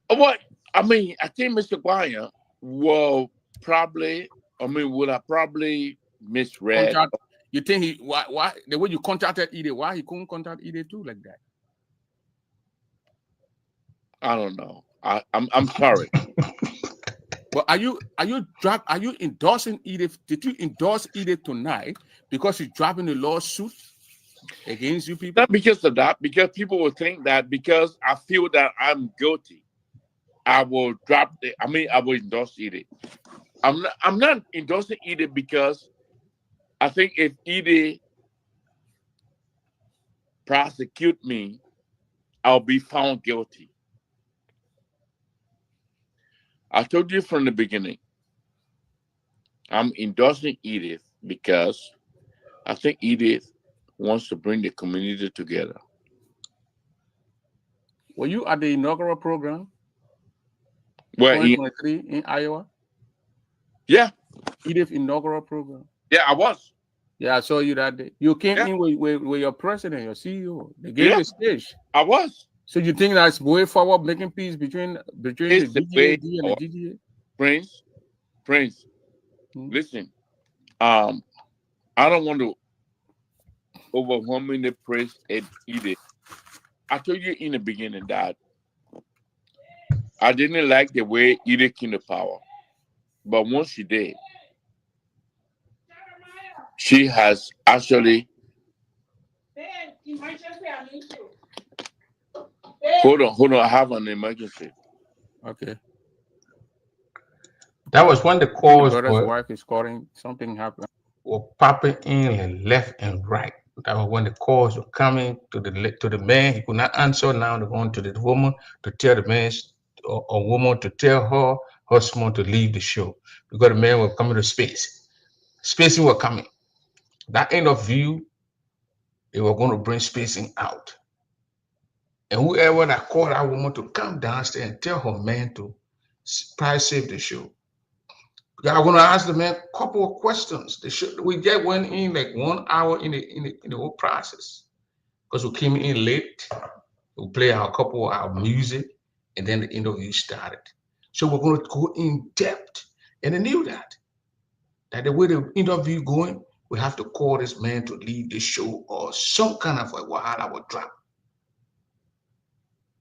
What? I mean, I think Mr. Ggaa will probably, would have probably misread. You think why the way you contacted Edith, why he couldn't contact Edith too like that? I don't know. I'm sorry. But are you endorsing Edith? Did you endorse Edith tonight because she's dropping the lawsuit against you people? Not because of that, because people will think that because I feel that I'm guilty, I will I will endorse Edith. I'm not endorsing Edith because I think if Edith prosecute me, I'll be found guilty. I told you from the beginning, I'm endorsing Edith because I think Edith wants to bring the community together. Were you at the inaugural program? Where 2023 in Iowa? Yeah. Edith inaugural program. Yeah, I was. Yeah, I saw you that day. You came in with your president, your CEO. They gave you a stage. I was. So you think that's way forward, making peace between the GGAD and the GGA? Prince, listen. I don't want to overwhelmingly praise Edith. I told you in the beginning that I didn't like the way Edith came to power, but once she did, she has actually. Hold on. I have an emergency. Okay. That was when the calls were. Wife is calling. Something happened. Were popping in left and right. That was when the calls were coming to the man. He could not answer. Now they're going to the woman to tell the man or woman to tell her husband to leave the show because the man was coming to space. Spacing was coming. That interview, they were going to bring spacing out. And whoever that called that woman to come downstairs and tell her man to probably save the show. I'm going to ask the man a couple of questions. We just went in like 1 hour in the whole process because we came in late. We played a couple of our music, and then the interview started. So we're going to go in depth, and they knew that the way the interview going, we have to call this man to leave the show or some kind of a wahala would drop.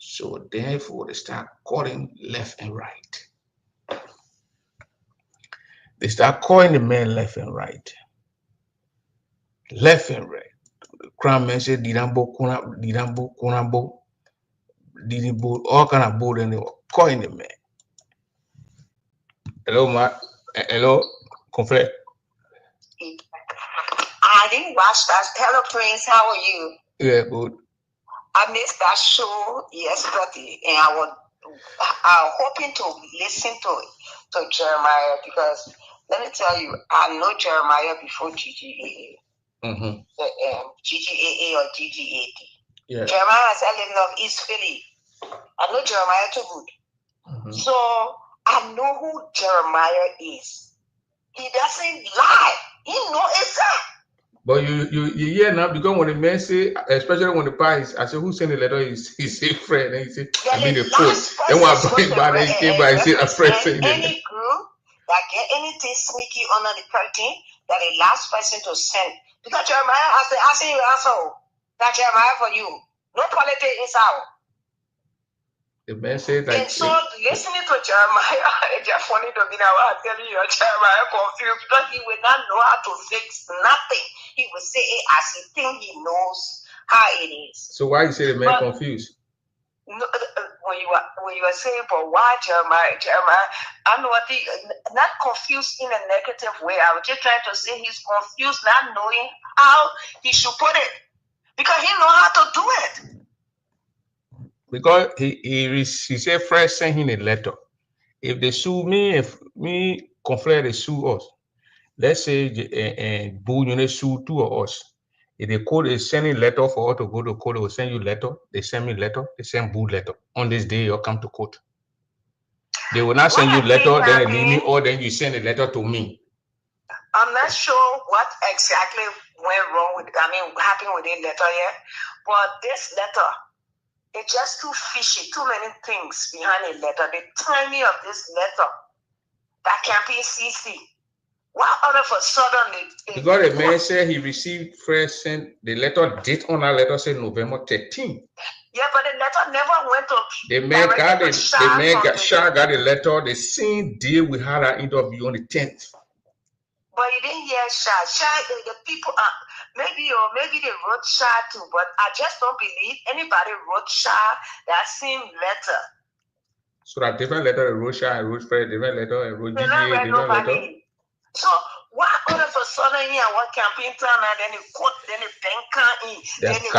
So therefore, they start calling left and right. They start calling the man left and right. Left and right. The crown man said, Didambo, Kunambo, Didibo, all kind of board, and they were calling the man. Hello, Mark. Hello, conflict. I didn't watch that. Hello, Prince. How are you? Yeah, good. I missed that show yesterday, and I'm hoping to listen to Jeremiah because let me tell you, I know Jeremiah before GGAA. Mm-hmm. GGAA or GGAD. Yeah. Jeremiah is living of East Philly. I know Jeremiah too good. Mm-hmm. So I know who Jeremiah is. He doesn't lie. He knows exactly. But you hear now because when the man say, especially when the price, I said, who sent the letter? He say friend, and he say, I mean the quote. Then when I bring it back, he came by and said a friend saying any group that get anything sneaky under the curtain, that the last person to send. Because Jeremiah, I said you asshole. That Jeremiah for you. No politics is out. The man said that. And so listening to Jeremiah, it's just funny to me now. I'm telling you, Jeremiah confused because he will not know how to fix nothing. He will say it as he thinks he knows how it is. So why you say the man confused? No, when you are saying, but why Jeremiah? I know what not confused in a negative way. I was just trying to say he's confused, not knowing how he should put it, because he know how to do it. Because he said first send him a letter. If they sue me, if me conflict they sue us, let's say and Boo you sue two of us. If they call is sending letter for us to go to court, they will send you letter. They send me letter. They send Boo letter. On this day, you'll come to court. They will not send you letter, then they leave me, or then you send a letter to me. I'm not sure what exactly went wrong with. Happened with the letter yet, but this letter. It's just too fishy, too many things behind a letter. The timing of this letter, that campaign CC. Why all of a sudden because the man said he received first sent the letter date on that letter said November 13th. Yeah, but the letter never went to the man got it. The man got the letter the same day we had our interview on the 10th. But you didn't hear Shah. The people maybe they wrote Shah too, but I just don't believe anybody wrote Shah that same letter. So that different letter, I wrote Shah, I wrote Fred, different letter, I wrote GGA, different letter. So why all of a sudden here what campaign time and then the court, then the banker in, then they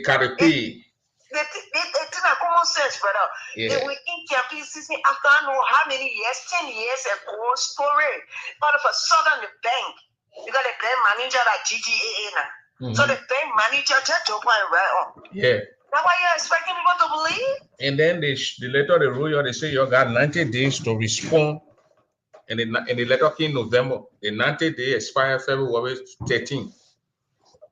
carry pay. They have common sense, brother. Yeah. They were in campaign season after I know how many years, 10 years ago, story. All of a sudden, the bank, you got a bank manager like GGAA now. So the bank manager just jump right on. Yeah. That's why you're expecting people to believe? And then the letter they wrote you, they say you got 90 days to respond. And the letter came November. The 90 days expired February 13th.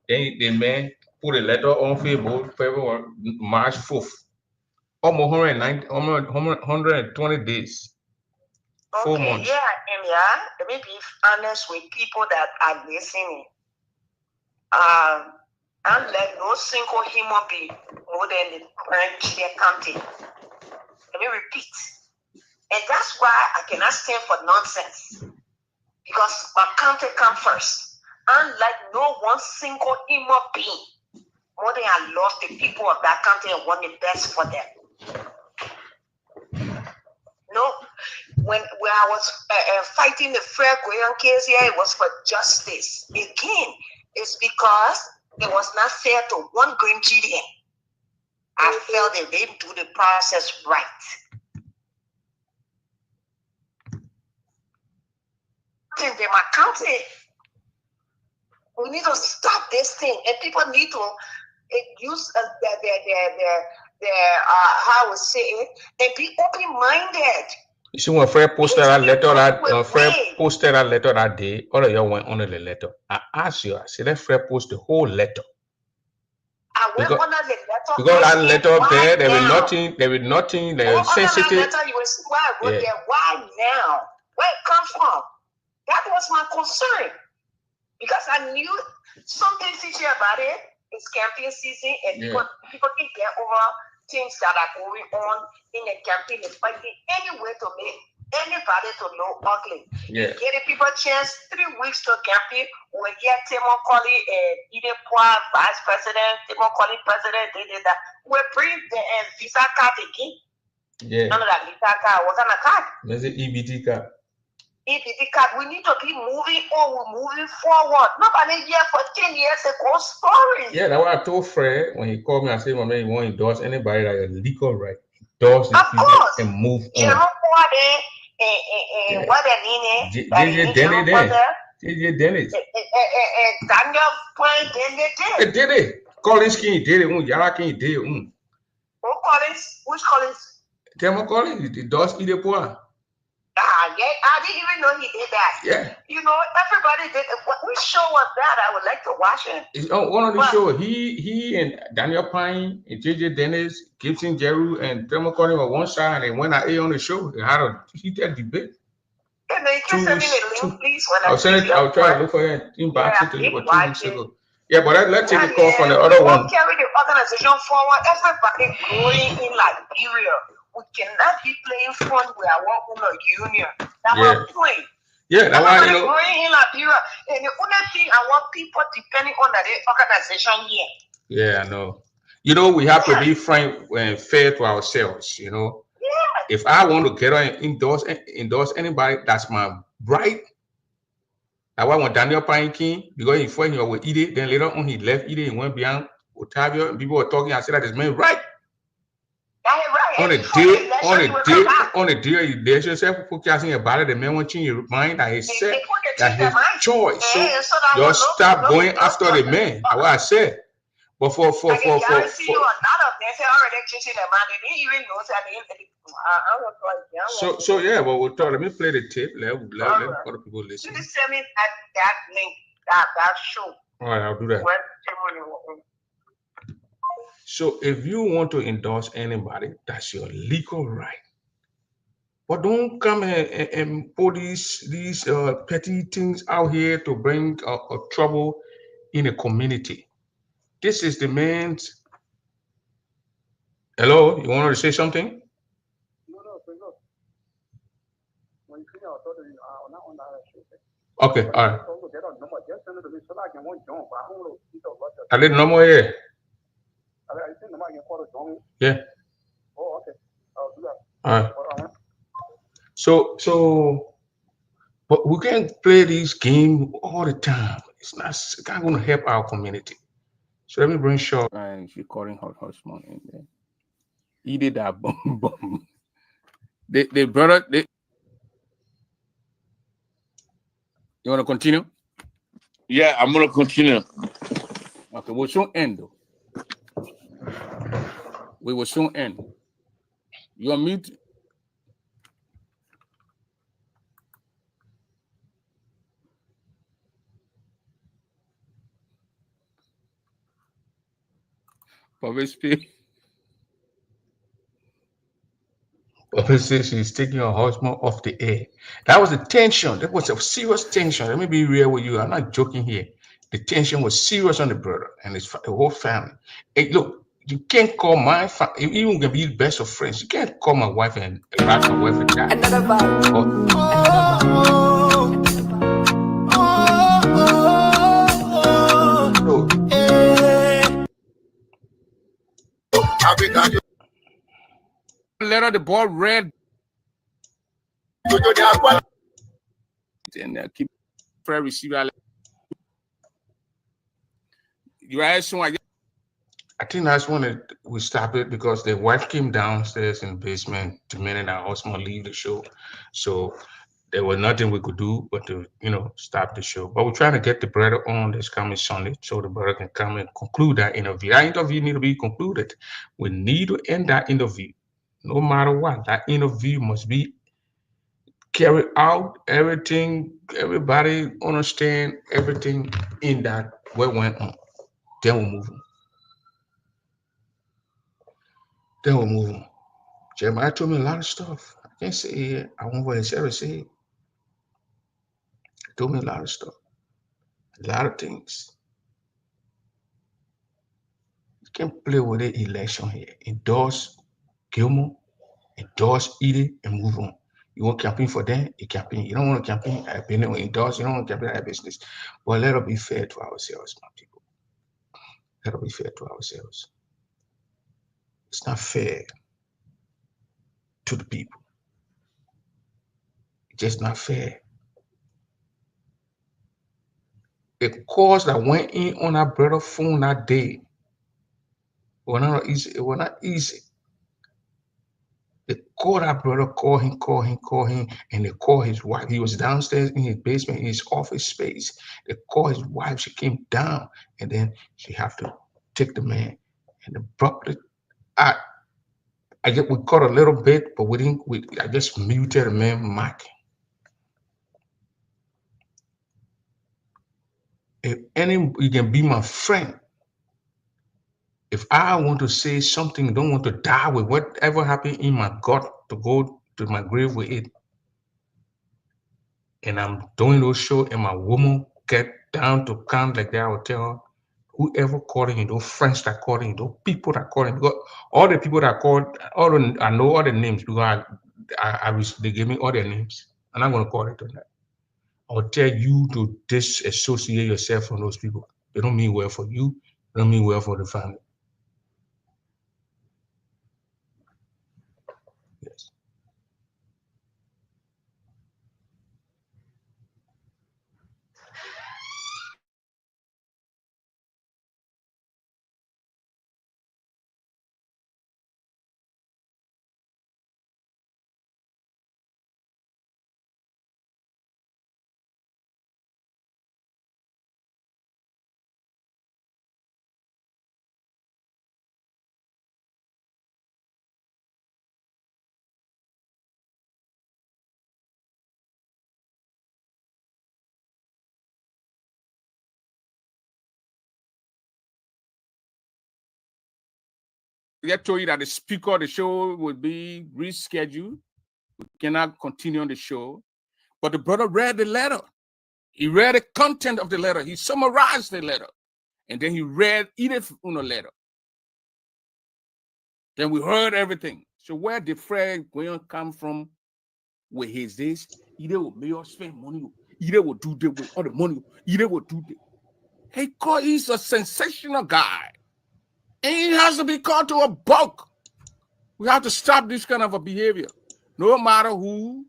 Then the man put a letter on Facebook February, March 4th. Almost 120 days. 4 months. Yeah, and let me be honest with people that are listening. And let no single human being more than the current county. Let me repeat. And that's why I cannot stand for nonsense. Because my country comes first. Unlike no one single human being, more than I love the people of that country and want the best for them. No, when I was fighting the Fred Graham case here, it was for justice. Again, it's because it was not fair to one Green GDN. I felt they didn't do the process right. In my country, we need to stop this thing, and people need to use their how we say it, and be open-minded. You see, when Fred posted that letter, that day, all of y'all went under the letter. I asked you, I said, let Fred post the whole letter. I went under the letter. Because that letter there, there was nothing, there was sensitive. That letter, you will see why I wrote there. Why now? Where it come from? That was my concern. Because I knew something fishy about it. It's campaign season, and people can get over things that are going on in the campaign. They're fighting any way to make anybody to look ugly. Yeah. Getting people a chance 3 weeks to campaign. We get Timon Colley and Eden Poir, vice president, Timon Colley president, they did that. We bring the visa card again. Yeah. None of that visa card wasn't a card. There's an EBT card. EBT card. We need to be moving on. We're moving forward. Nobody here for 10 years ago story. Yeah, that's what I told Fred when he called me. I said, my man, you want to endorse anybody that is legal right? Endorse the people and move on. What the name? JJ Dennis. Daniel Point did it. Collins King did it. Yara King did it. Who Collins? Which Collins? Timon Collins. The Dos Ide Poir. Yeah, I didn't even know he did that. Yeah. You know, everybody did. Which show was that? I would like to watch it. It's on one of the shows. He and Daniel Pine and JJ Dennis, Gibson Jeru, and Timon Collins were one side, and they went out on the show. They had a heated debate. Yeah, no, you can send me the link, please. I'll try to look for it in back to 2 weeks ago. Yeah, but let's take a call from the other one. Carry the organization forward. Everybody growing in Liberia. We cannot be playing fun with our union. That's my point. Yeah, that's why, you know. Growing in Liberia. And the only thing I want people depending on the organization here. Yeah, I know. You know, we have to be frank and fair to ourselves, you know. Yeah. If I want to get on and endorse anybody, that's my right. That's why when Daniel King, because he first he was Ide, then later on he left Ide and went beyond Otavio, and people were talking. I said that is man right. On a day, election, self casting about it, the man won't change your mind. That he said that his choice. So just stop going after the man. That's what I said. But for see you a lot of them say already changing the man. They didn't even know that. So yeah, but we'll talk. Let me play the tape. Let other people listen. You send me that link, that show. All right, I'll do that. So if you want to endorse anybody, that's your legal right. But don't come and put these petty things out here to bring trouble in a community. This is the man's. Hello, you want to say something? Okay, all right. I didn't know more here. Yeah. Oh, okay. I'll do that. All right. So, but we can't play this game all the time. It's not going to help our community. So let me bring Shaw. And she's calling her husband in there. He did that bomb. They brother. You want to continue? Yeah, I'm gonna continue. Okay, we'll soon end though. We will soon end. You are mute. Papa says she's taking her husband off the air. That was the tension. That was a serious tension. Let me be real with you. I'm not joking here. The tension was serious on the brother and his whole family. Hey, look, you can't call my family, even can be best of friends. You can't call my wife and rat my wife and die. Another Letter the ball red and keep prayer receiver. You are soon. I think that's when we stopped it because the wife came downstairs in the basement demanding our husband leave the show. So there was nothing we could do but to, stop the show. But we're trying to get the brother on this coming Sunday so the brother can come and conclude that interview. That interview need to be concluded. We need to end that interview. No matter what, that interview must be carried out. Everything, everybody understand everything in that what went on. Then we'll move on. Jeremiah told me a lot of stuff. I can't say it here. I won't what he ever said. He told me a lot of stuff. A lot of things. You can't play with the election here. Endorse Gilmore, endorse Edie, and move on. You want campaign for them, you campaign. You don't want to campaign, I've been endorse, you don't want to campaign, I business. But let us be fair to ourselves, my people. Let us be fair to ourselves. It's not fair to the people. It's just not fair. The calls that went in on our brother's phone that day were not easy. It was not easy. They called our brother, call him, and they called his wife. He was downstairs in his basement, in his office space. They called his wife. She came down, and then she had to take the man. And abruptly, we caught a little bit, but we didn't. I just muted the man mic. If you can be my friend. If I want to say something, don't want to die with whatever happened in my gut to go to my grave with it. And I'm doing those shows and my woman get down to count like that, I will tell her, whoever calling you, those friends that calling you, those people that calling, because all the people that called, I know all the names because they gave me all their names. I'm not gonna call it on that. I'll tell you to disassociate yourself from those people. They don't mean well for you, they don't mean well for the family. Yes. They told you that the speaker of the show would be rescheduled. We cannot continue on the show. But the brother read the letter. He read the content of the letter. He summarized the letter. And then he read Edith Uno letter. Then we heard everything. So where did Fred Gwen come from with his this? Either will make us spend money, either will do that with all the money, either will do that. He's a sensational guy. And he has to be called to a book. We have to stop this kind of a behavior. No matter who.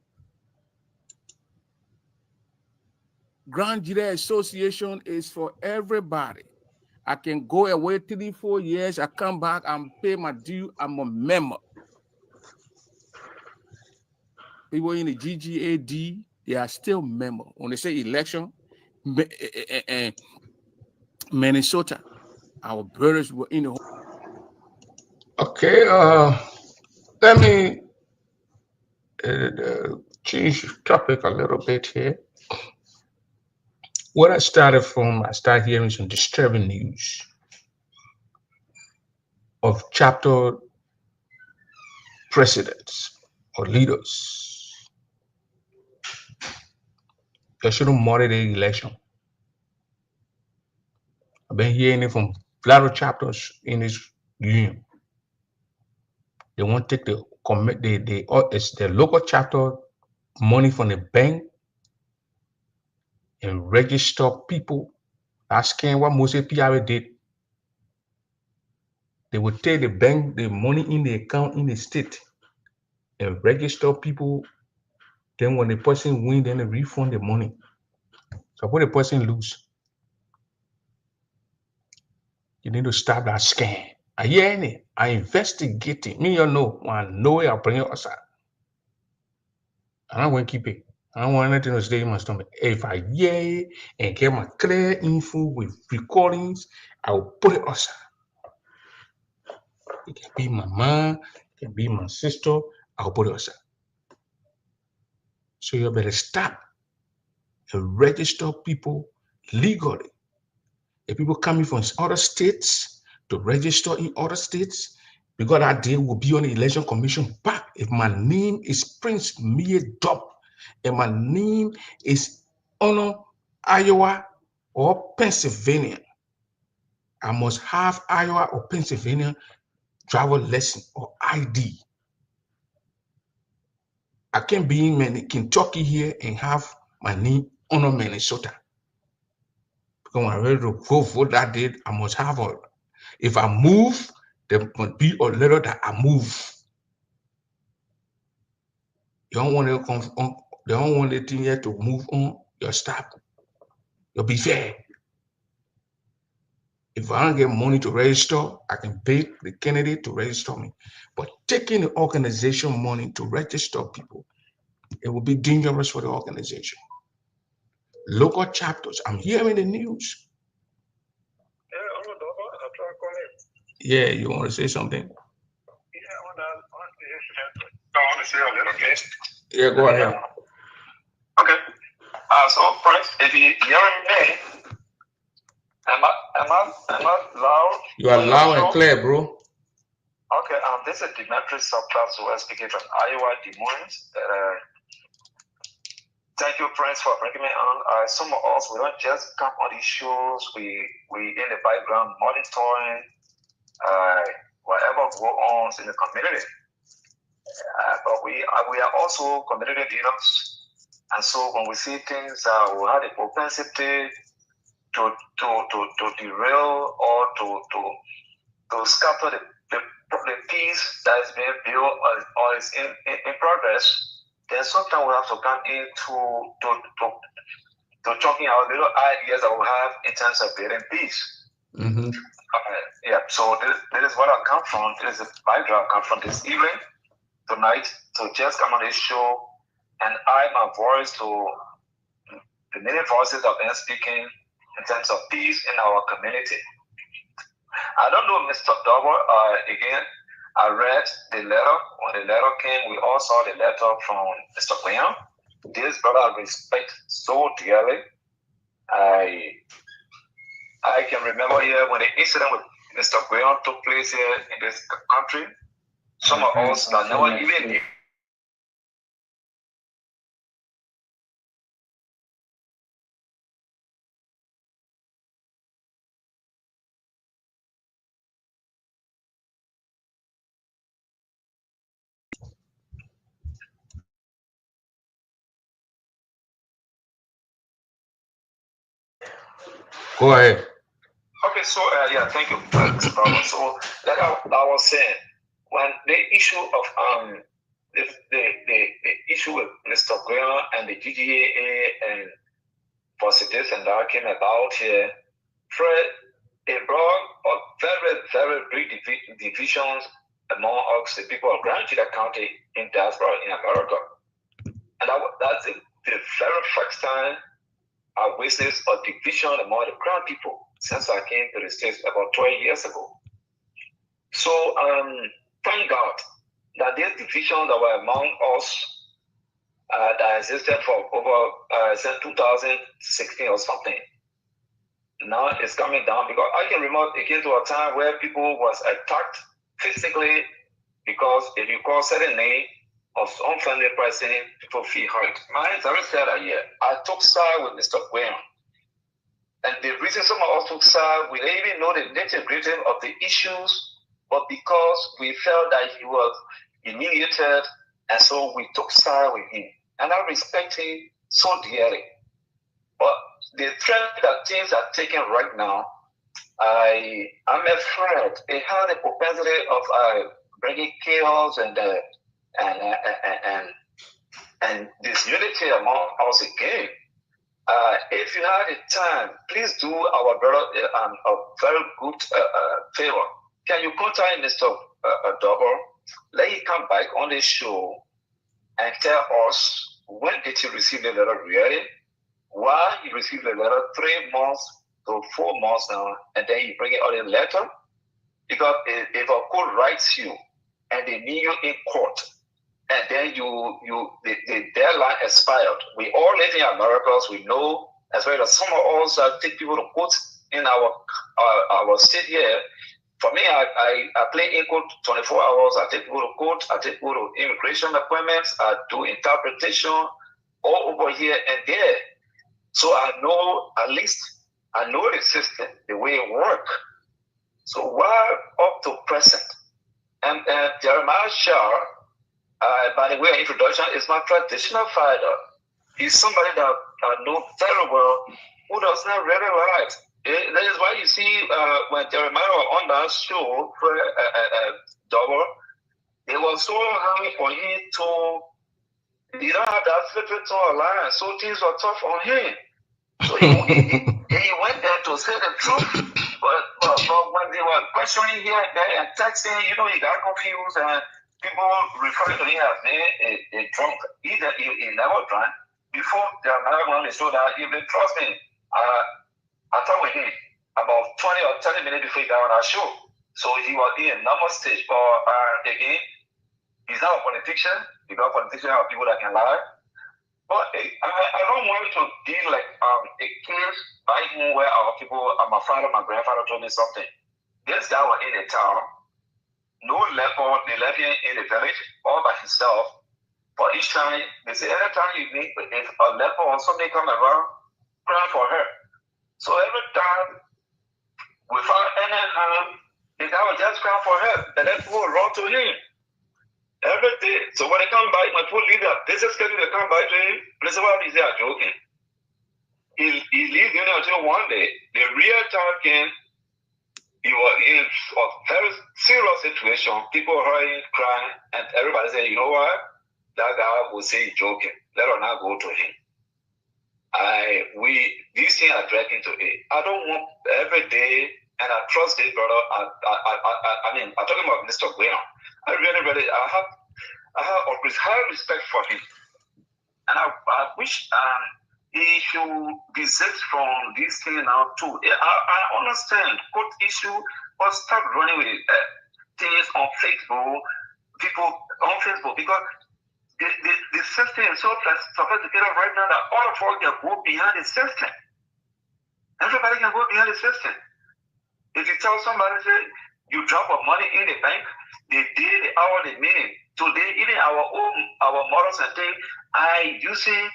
Grand Jury Association is for everybody. I can go away 3-4 years. I come back and pay my due. I'm a member. People in the GGAD, they are still member. When they say election, Minnesota, our brothers were in the home. Okay, let me change topic a little bit here. Where I started from, I started hearing some disturbing news of chapter presidents or leaders. They shouldn't monitor the election. I've been hearing it from a lot of chapters in this union. They won't take it's the local chapter money from the bank and register people. Asking what Moses PR did. They would take the bank, the money in the account in the state and register people. Then when the person win, then they refund the money. So when the person lose, you need to stop that scam. I investigate it. Me, you know, when I know it, I'll bring it outside. I don't want to keep it. I don't want anything to stay in my stomach. If I hear it and get my clear info with recordings, I will put it outside. It can be my mom, it can be my sister, I'll put it outside. So you better stop and register people legally. If people coming from other states to register in other states, because that day will be on the election commission back. If my name is Prince Mie Dub and my name is Honor Iowa or Pennsylvania, I must have Iowa or Pennsylvania driver license or ID. I can't be in Kentucky here and have my name Honor Minnesota. Because when I'm ready to go vote that day, I must have a. If I move, there must be a letter that I move. You don't want to come on. They don't want the thing here to move on. You stop. You'll be fair. If I don't get money to register, I can pay the candidate to register me. But taking the organization money to register people, it will be dangerous for the organization. Local chapters. I'm hearing the news. Yeah, you want to say something? Yeah, I want to say a little bit. Yeah, go ahead. Okay. So, Prince, if you hearing me, am I loud? You are loud and clear, bro. Okay. This is Demetrius Subclass who is speaking from Iowa, Des Moines. Thank you, Prince, for bringing me on. Some of us, we don't just come on these shows. We in the background monitoring whatever goes on in the community. But we are also community leaders, and so when we see things, we have the propensity to derail or to scatter the peace that is being built or is in progress. Then sometimes we have to come in to talking our little ideas that we have in terms of building peace. Mm-hmm. Yeah, so this is what I come from. This is the background I come from this evening, tonight, to just come on this show and add my voice to the many voices that have been speaking in terms of peace in our community. I don't know, Mr. Double, again, I read the letter. When the letter came, we all saw the letter from Mr. William. This brother I respect so dearly. I can remember here when the incident with Mr. William took place here in this country. Some of us that never even knew. Go ahead. Okay, so yeah, thank you, Mr. Bravo. So like I was saying, when the issue of the issue with Mr. Graham and the GGAA and positives and that came about here, Fred, it brought a very, very big divisions among us, the people of Grand Judah County in diaspora in America. And that's the very first time I witnessed a division among the Grand people since I came to the States about 12 years ago. So thank God that these divisions that were among us that existed for over since 2016 or something, now it's coming down, because I can remember it came to a time where people was attacked physically because if you call certain name of unfriendly person, people feel hurt. Mine very sad here. I took side with Mr. Graham. And the reason some of us took side, we didn't even know the nitty-gritty of the issues, but because we felt that he was humiliated, and so we took side with him. And I respect him so dearly. But the trend that things are taking right now, I'm afraid it has the propensity of bringing chaos and disunity among us again. If you have the time, please do our brother a very good favor. Can you contact Mr. Double? Let him come back on the show and tell us when did he receive the letter really, why he received the letter 3 months to 4 months now, and then you bring it on the letter. Because if a court writes you and they need you in court, and then the deadline expired. We all live in America, we know, as well as some of us take people to court in our state here. For me, I play in court 24 hours. I take people to court. I take people to immigration appointments. I do interpretation all over here and there. So I know, at least, I know the system, the way it works. So while up to present, and Jeremiah Shah, by the way, introduction is my traditional fighter. He's somebody that I know very well who does not really like. That is why you see when Jeremiah was on that show, Double, it was so hard for him to, he don't have that flipping to line, so things were tough on him. So he went there to say the truth, but when they were questioning here and there and texting, he got confused and people refer to him as being a drunk. He never drank. Before Jeremiah went on the show that if they trust me, I talked with him about 20 or 30 minutes before he got on our show. So he was in a normal stage. But again, he's not a politician. Because politicians are people that can lie. But I don't want to deal like a case by him where our people, my father, my grandfather told me something. This guy was in a town. No level, they left him in the village all by himself. For each time, they say anytime you meet, if a leper or somebody come around, cry for her. So every time, without any harm, the guy will just cry for her, and then people will run to him. Every day. So when they come back, my poor leader, this is schedule, they come back to him, they say, well, they are joking. He leaves you until one day, the real time came, he was in a very serious situation. People heard him crying, and everybody said, you know what? That guy will say he's joking. Let us not go to him. These things are dragging to it. I don't want every day, and I trust this brother. I mean, I'm talking about Mr. Ggaa. I have high respect for him, and I wish he should desist from this thing now too. I understand court issue, but start running with things on Facebook, people on Facebook, because the system is so sophisticated right now that all of us can go behind the system. Everybody can go behind the system. If you tell somebody, say, you drop a money in the bank, they did the hour, the minute. Today, even our models and things are using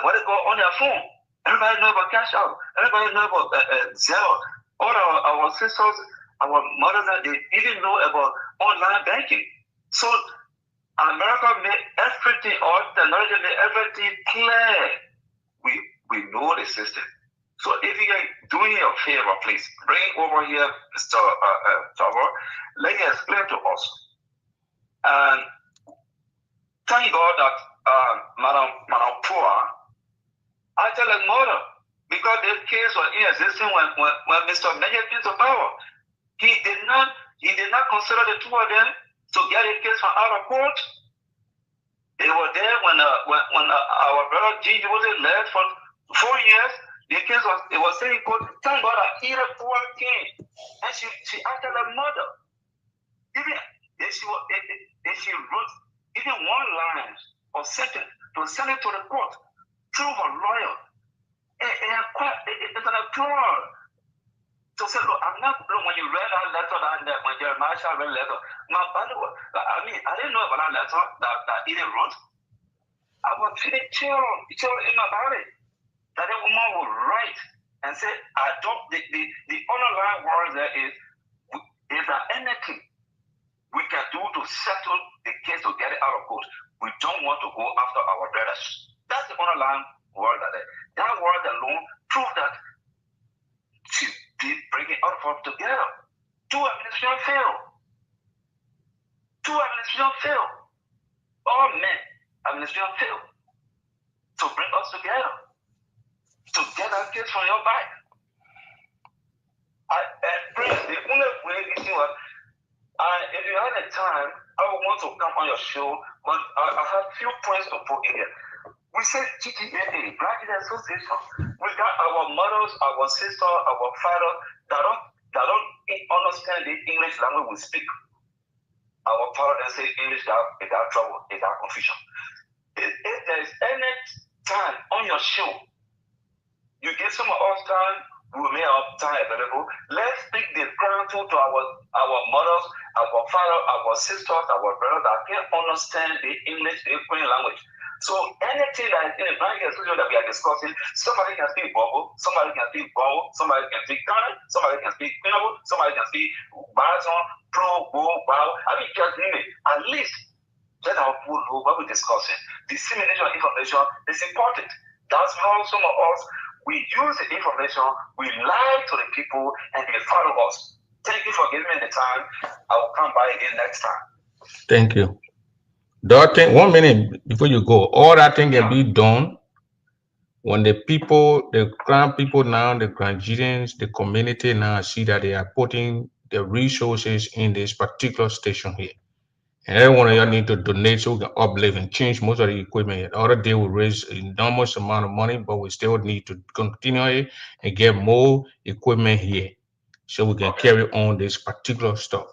what they call on their phone. Everybody know about cash out. Everybody know about Zelle. All our sisters, our mothers, they even know about online banking. So America made everything, or technology made everything clear. We know the system. So if you can do me a favor, please bring over here, Mr. Tower. Let me explain to us. And thank God that Madam Poor, I tell her mother, because this case was inexistent when Mr. Major came to power. He did not consider the two of them to get a case from out of court. They were there when our brother G was left for 4 years. The case was saying court. Thank God that Ira Poor came, and she acted like mother. Even if she wrote even one line or sentence to send it to the court through her lawyer, it's an applaud. So say, look, I'm not, when you read that letter, when Jeremiah read the letter, I didn't know about that letter that Eden wrote. I was feeling chill in my body. That a woman would write and say, I don't, the underlying words there is there anything we can do to settle the case to get it out of court? We don't want to go after our brothers. That's the underlying word that that word alone proves that she did bring it out of together. Two administrations failed. All men administration failed to bring us together, to get that case from your back. Prince, the only way is if you had the time, I would want to come on your show, but I have few points to put in here. We say GTAA, Graduate Association. We got our mothers, our sisters, our father that don't understand the English language we speak. Our parents say English, they got trouble, they got confusion. If there's any time on your show, you get some of us time, we will make our time available. Let's speak the crown to our mothers, our father, our sisters, our brothers that can understand the English, the Ukrainian language. So anything that is in the Graduate Association that we are discussing, somebody can speak Bobo, somebody can speak Bobo, somebody can speak Ghana, somebody can speak Pinabo, somebody can speak Baton, Pro, Bo, Bow. I mean, just name it. At least let our people know what we're discussing. Dissemination of information is important. That's how some of us, we use the information, we lie to the people, and they follow us. Thank you for giving me the time. I will come by again next time. Thank you. That thing, 1 minute before you go, all that thing can be done when the people, the grand people now, the Granadians, the community now see that they are putting the resources in this particular station here. And every one of y'all need to donate so we can uplift and change most of the equipment. The other day we raised an enormous amount of money, but we still need to continue it and get more equipment here so we can carry on this particular stuff.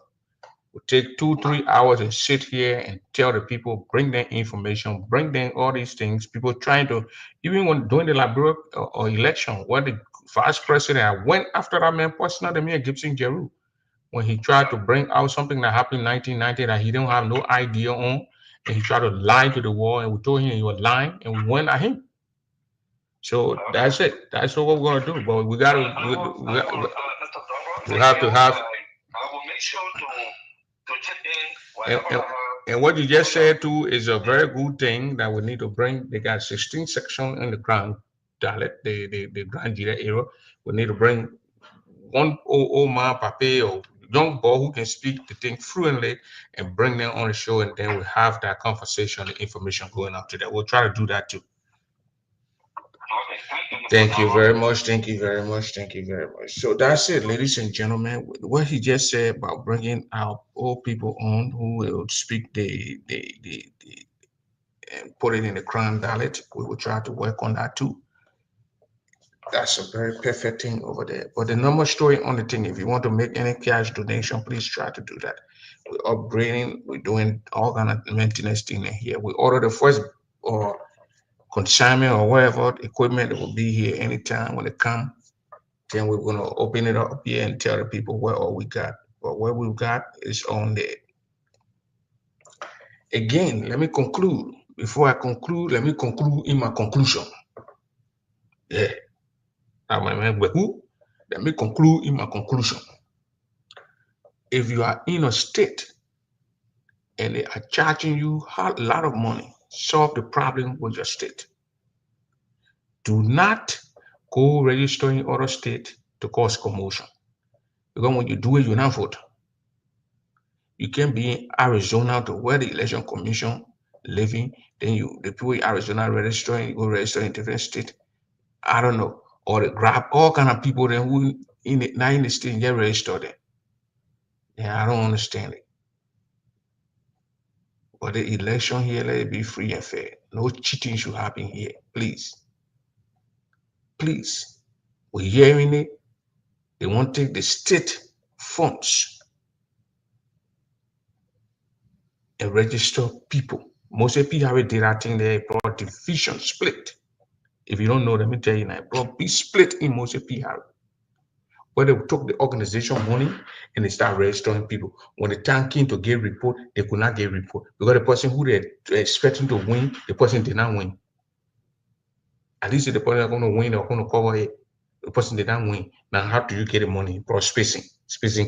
We take 2-3 hours and sit here and tell the people, bring them information, bring them all these things. People trying to, even when doing the Liberia or election, what the vice president, I went after that man personally, me and Gibson Jeru, when he tried to bring out something that happened in 1990 that he didn't have no idea on, and he tried to lie to the wall, and we told him he was lying, and we went at him. So that's it. That's what we're gonna do. But we gotta, we have to have. I will make sure to check in And, whenever and what you just said too is a very good thing that we need to bring. They got 16 section in the Grand dialect, the Grand Gira era. We need to bring one old man, pape, or young boy who can speak the thing fluently and bring them on the show, and then we have that conversation, the information going out to that. We'll try to do that too. Thank you very much. Thank you very much. Thank you very much. So that's it, ladies and gentlemen. What he just said about bringing our old people on who will speak the and put it in the crown dialect. We will try to work on that too. That's a very perfect thing over there. But the number story on the thing, if you want to make any cash donation, please try to do that. We're upgrading, we're doing all kind of maintenance thing in here. We order the first or consignment or whatever equipment that will be here anytime when it come. Then we're gonna open it up here and tell the people what all we got. But what we've got is on there. Again, let me conclude. Before I conclude, let me conclude in my conclusion. Yeah. Let me conclude in my conclusion. If you are in a state and they are charging you a lot of money, solve the problem with your state. Do not go register in other state to cause commotion. Because when you do it, you're not vote. You can be in Arizona to where the election commission living, then the people in Arizona registering, you go register in different state. I don't know. Or they grab all kind of people then who not in the state and get registered there. Yeah, I don't understand it. But the election here, let it be free and fair. No cheating should happen here, please. Please. We're hearing it. They want to take the state funds and register people. Most people have did that thing they brought division split. If you don't know, let me tell you now, brought be split in most people. Where they took the organization money and they start registering people. When the time came to get report, they could not get report because the person who they're expecting to win, the person did not win. At least if the person is going to win or going to cover it, the person did not win. Now, how do you get the money? Bro, spacing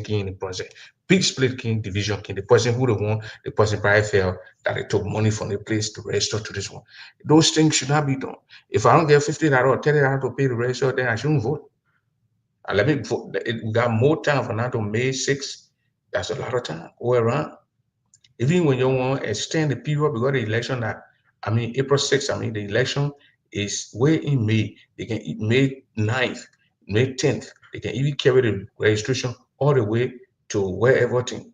key in the process. Big split king, division king. The person who won, the person probably felt that they took money from the place to register to this one. Those things should not be done. If I don't get $50 or $30 to pay the register, then I shouldn't vote. Let me vote. We got more time for now to May 6th. That's a lot of time. Go around. Even when you want to extend the period because the election April 6th, the election is way in May. They can May 9th, May 10th. They can even carry the registration all the way to wherever thing.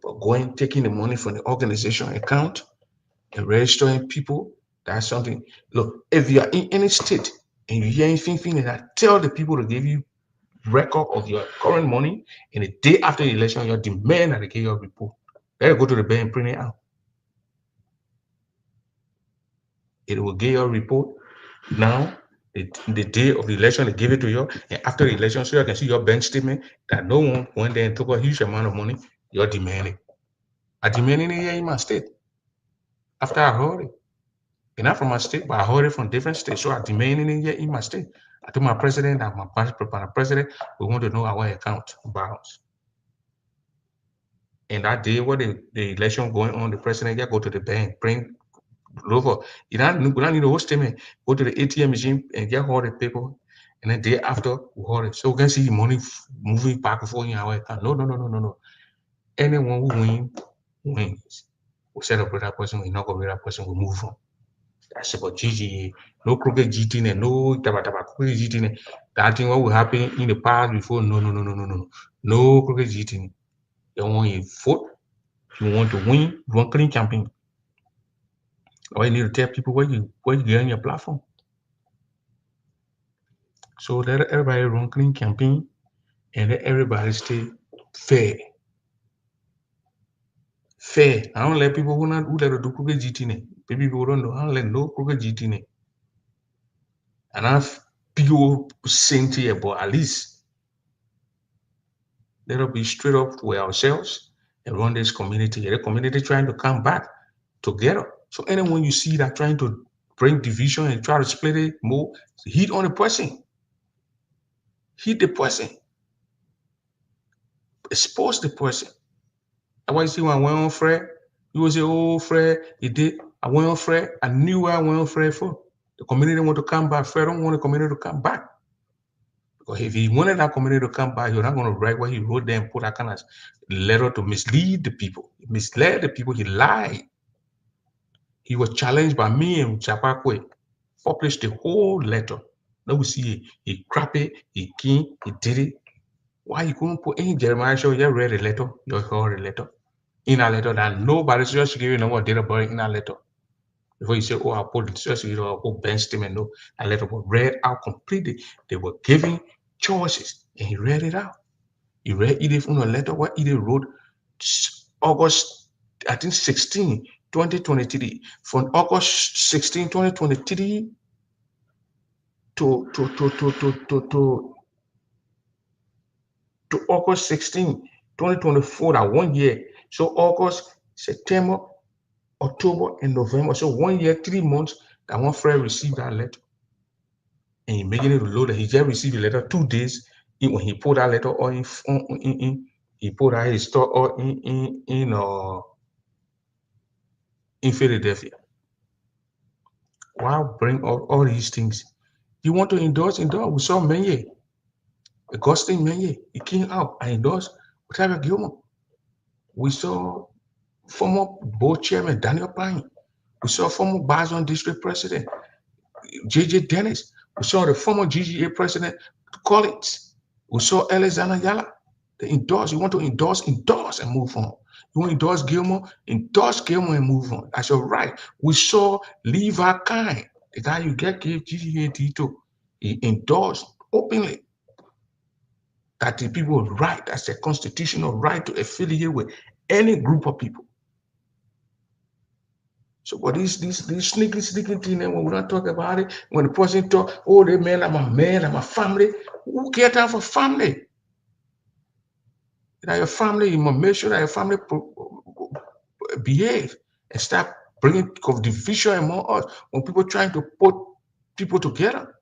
But taking the money from the organization account and registering people, that's something. Look, if you are in any state and you hear anything like that, tell the people to give you record of your current money, and the day after the election, you demand that they give your report. Better go to the bank and print it out. It will give your report now. The day of the election, they give it to you, and after the election, so you can see your bank statement that no one went there and took a huge amount of money. You're demanding. I demanded it here in my state. After I heard it, and not from my state, but I heard it from different states. So I demanded it here in my state. I told my president that my president, we want to know our account balance. And that day when the election going on, the president go to the bank, bring over. You don't need a whole statement. Go to the ATM machine and get all the paper. And then day after, we hold it. So we can see money moving back and forth in our account. No. Anyone who wins. We celebrate that person, we not go with that person, we move on. That's about GG. No crooked GT, no taba crooked GT. That thing what will happen in the past before. No. No crooked GT. You want to vote, you want to win, you want clean campaign. Or you need to tell people where you get on your platform. So let everybody run clean campaign and let everybody stay fair. Fair. I don't let people who let do crooked GT. People who don't know, I don't let no crooked GT. And I've people saying to you, but at least let us be straight up with ourselves and run this community. The community trying to come back together. So anyone you see that trying to bring division and try to split it more, hit on the person. Hit the person. Expose the person. That's why you see when I went on Fred, you will say, oh, Fred, he did. I went on Fred. I knew where I went on Fred for. The community want to come back. Fred don't want the community to come back. Because if he wanted that community to come back, he was not going to write what he wrote there and put that kind of letter to mislead the people. He misled the people. He lied. He was challenged by me and Chapakwe. Published the whole letter. Now we see he crap it, he came, he did it. Why you couldn't put in Jeremiah show you read the letter, you heard the letter. In a letter that nobody's just giving no more data about in a letter. Before you say, oh, I put it just put Ben statement, no, a letter was read out completely. They were giving choices and he read it out. He read it from a letter what Edith wrote August, I think 16, 2023. From August 16, 2023 to August 16, 2024, that 1 year. So August, September, October, and November. So 1 year, 3 months, that one friend received that letter. And he making it loaded. He just received the letter 2 days. When he put that letter or he put out his store or in Philadelphia. Wow, bring all these things. You want to endorse? We saw Menye. Augustine Menye, he came out and endorsed Otavio Gilmore. We saw former board chairman Daniel Pine. We saw former Bazon district president J.J. Dennis. We saw the former GGA president Collins. We saw Alexander Yala. They endorse. You want to endorse and move on. You want to endorse Gilmore and move on. That's your right. We saw Levi Kine, the guy you gave GGA to. He endorsed openly that the people have right, that's a constitutional right to affiliate with any group of people. So, but these sneaky thing, when we don't talk about it, when the person talk, oh, they man, I'm a family. Who cares time for family? That your family, you must make sure that your family behave and start bringing division among us when people trying to put people together.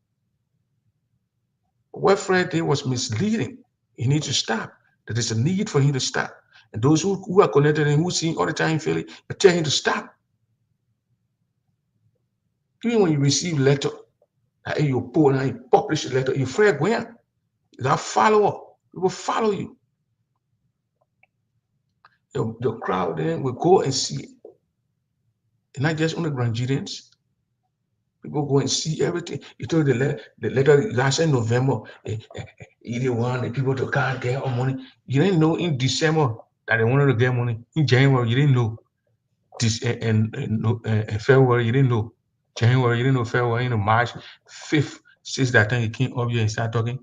What Fred did was misleading. He needs to stop. There is a need for him to stop. And those who are connected and who see all the time Philly, tell him to stop. Even when you receive letter, you pull and you publish a letter, you Fred Gwen, that follower, we will follow you. The crowd then will go and see it. And not just on the Granadians. People go and see everything. You told the letter last in November, either one, the people to can't get all money. You didn't know in December that they wanted to get money. In January, you didn't know. This and February, you didn't know. January, you didn't know. February, March 5th, since that time you came up here and start talking.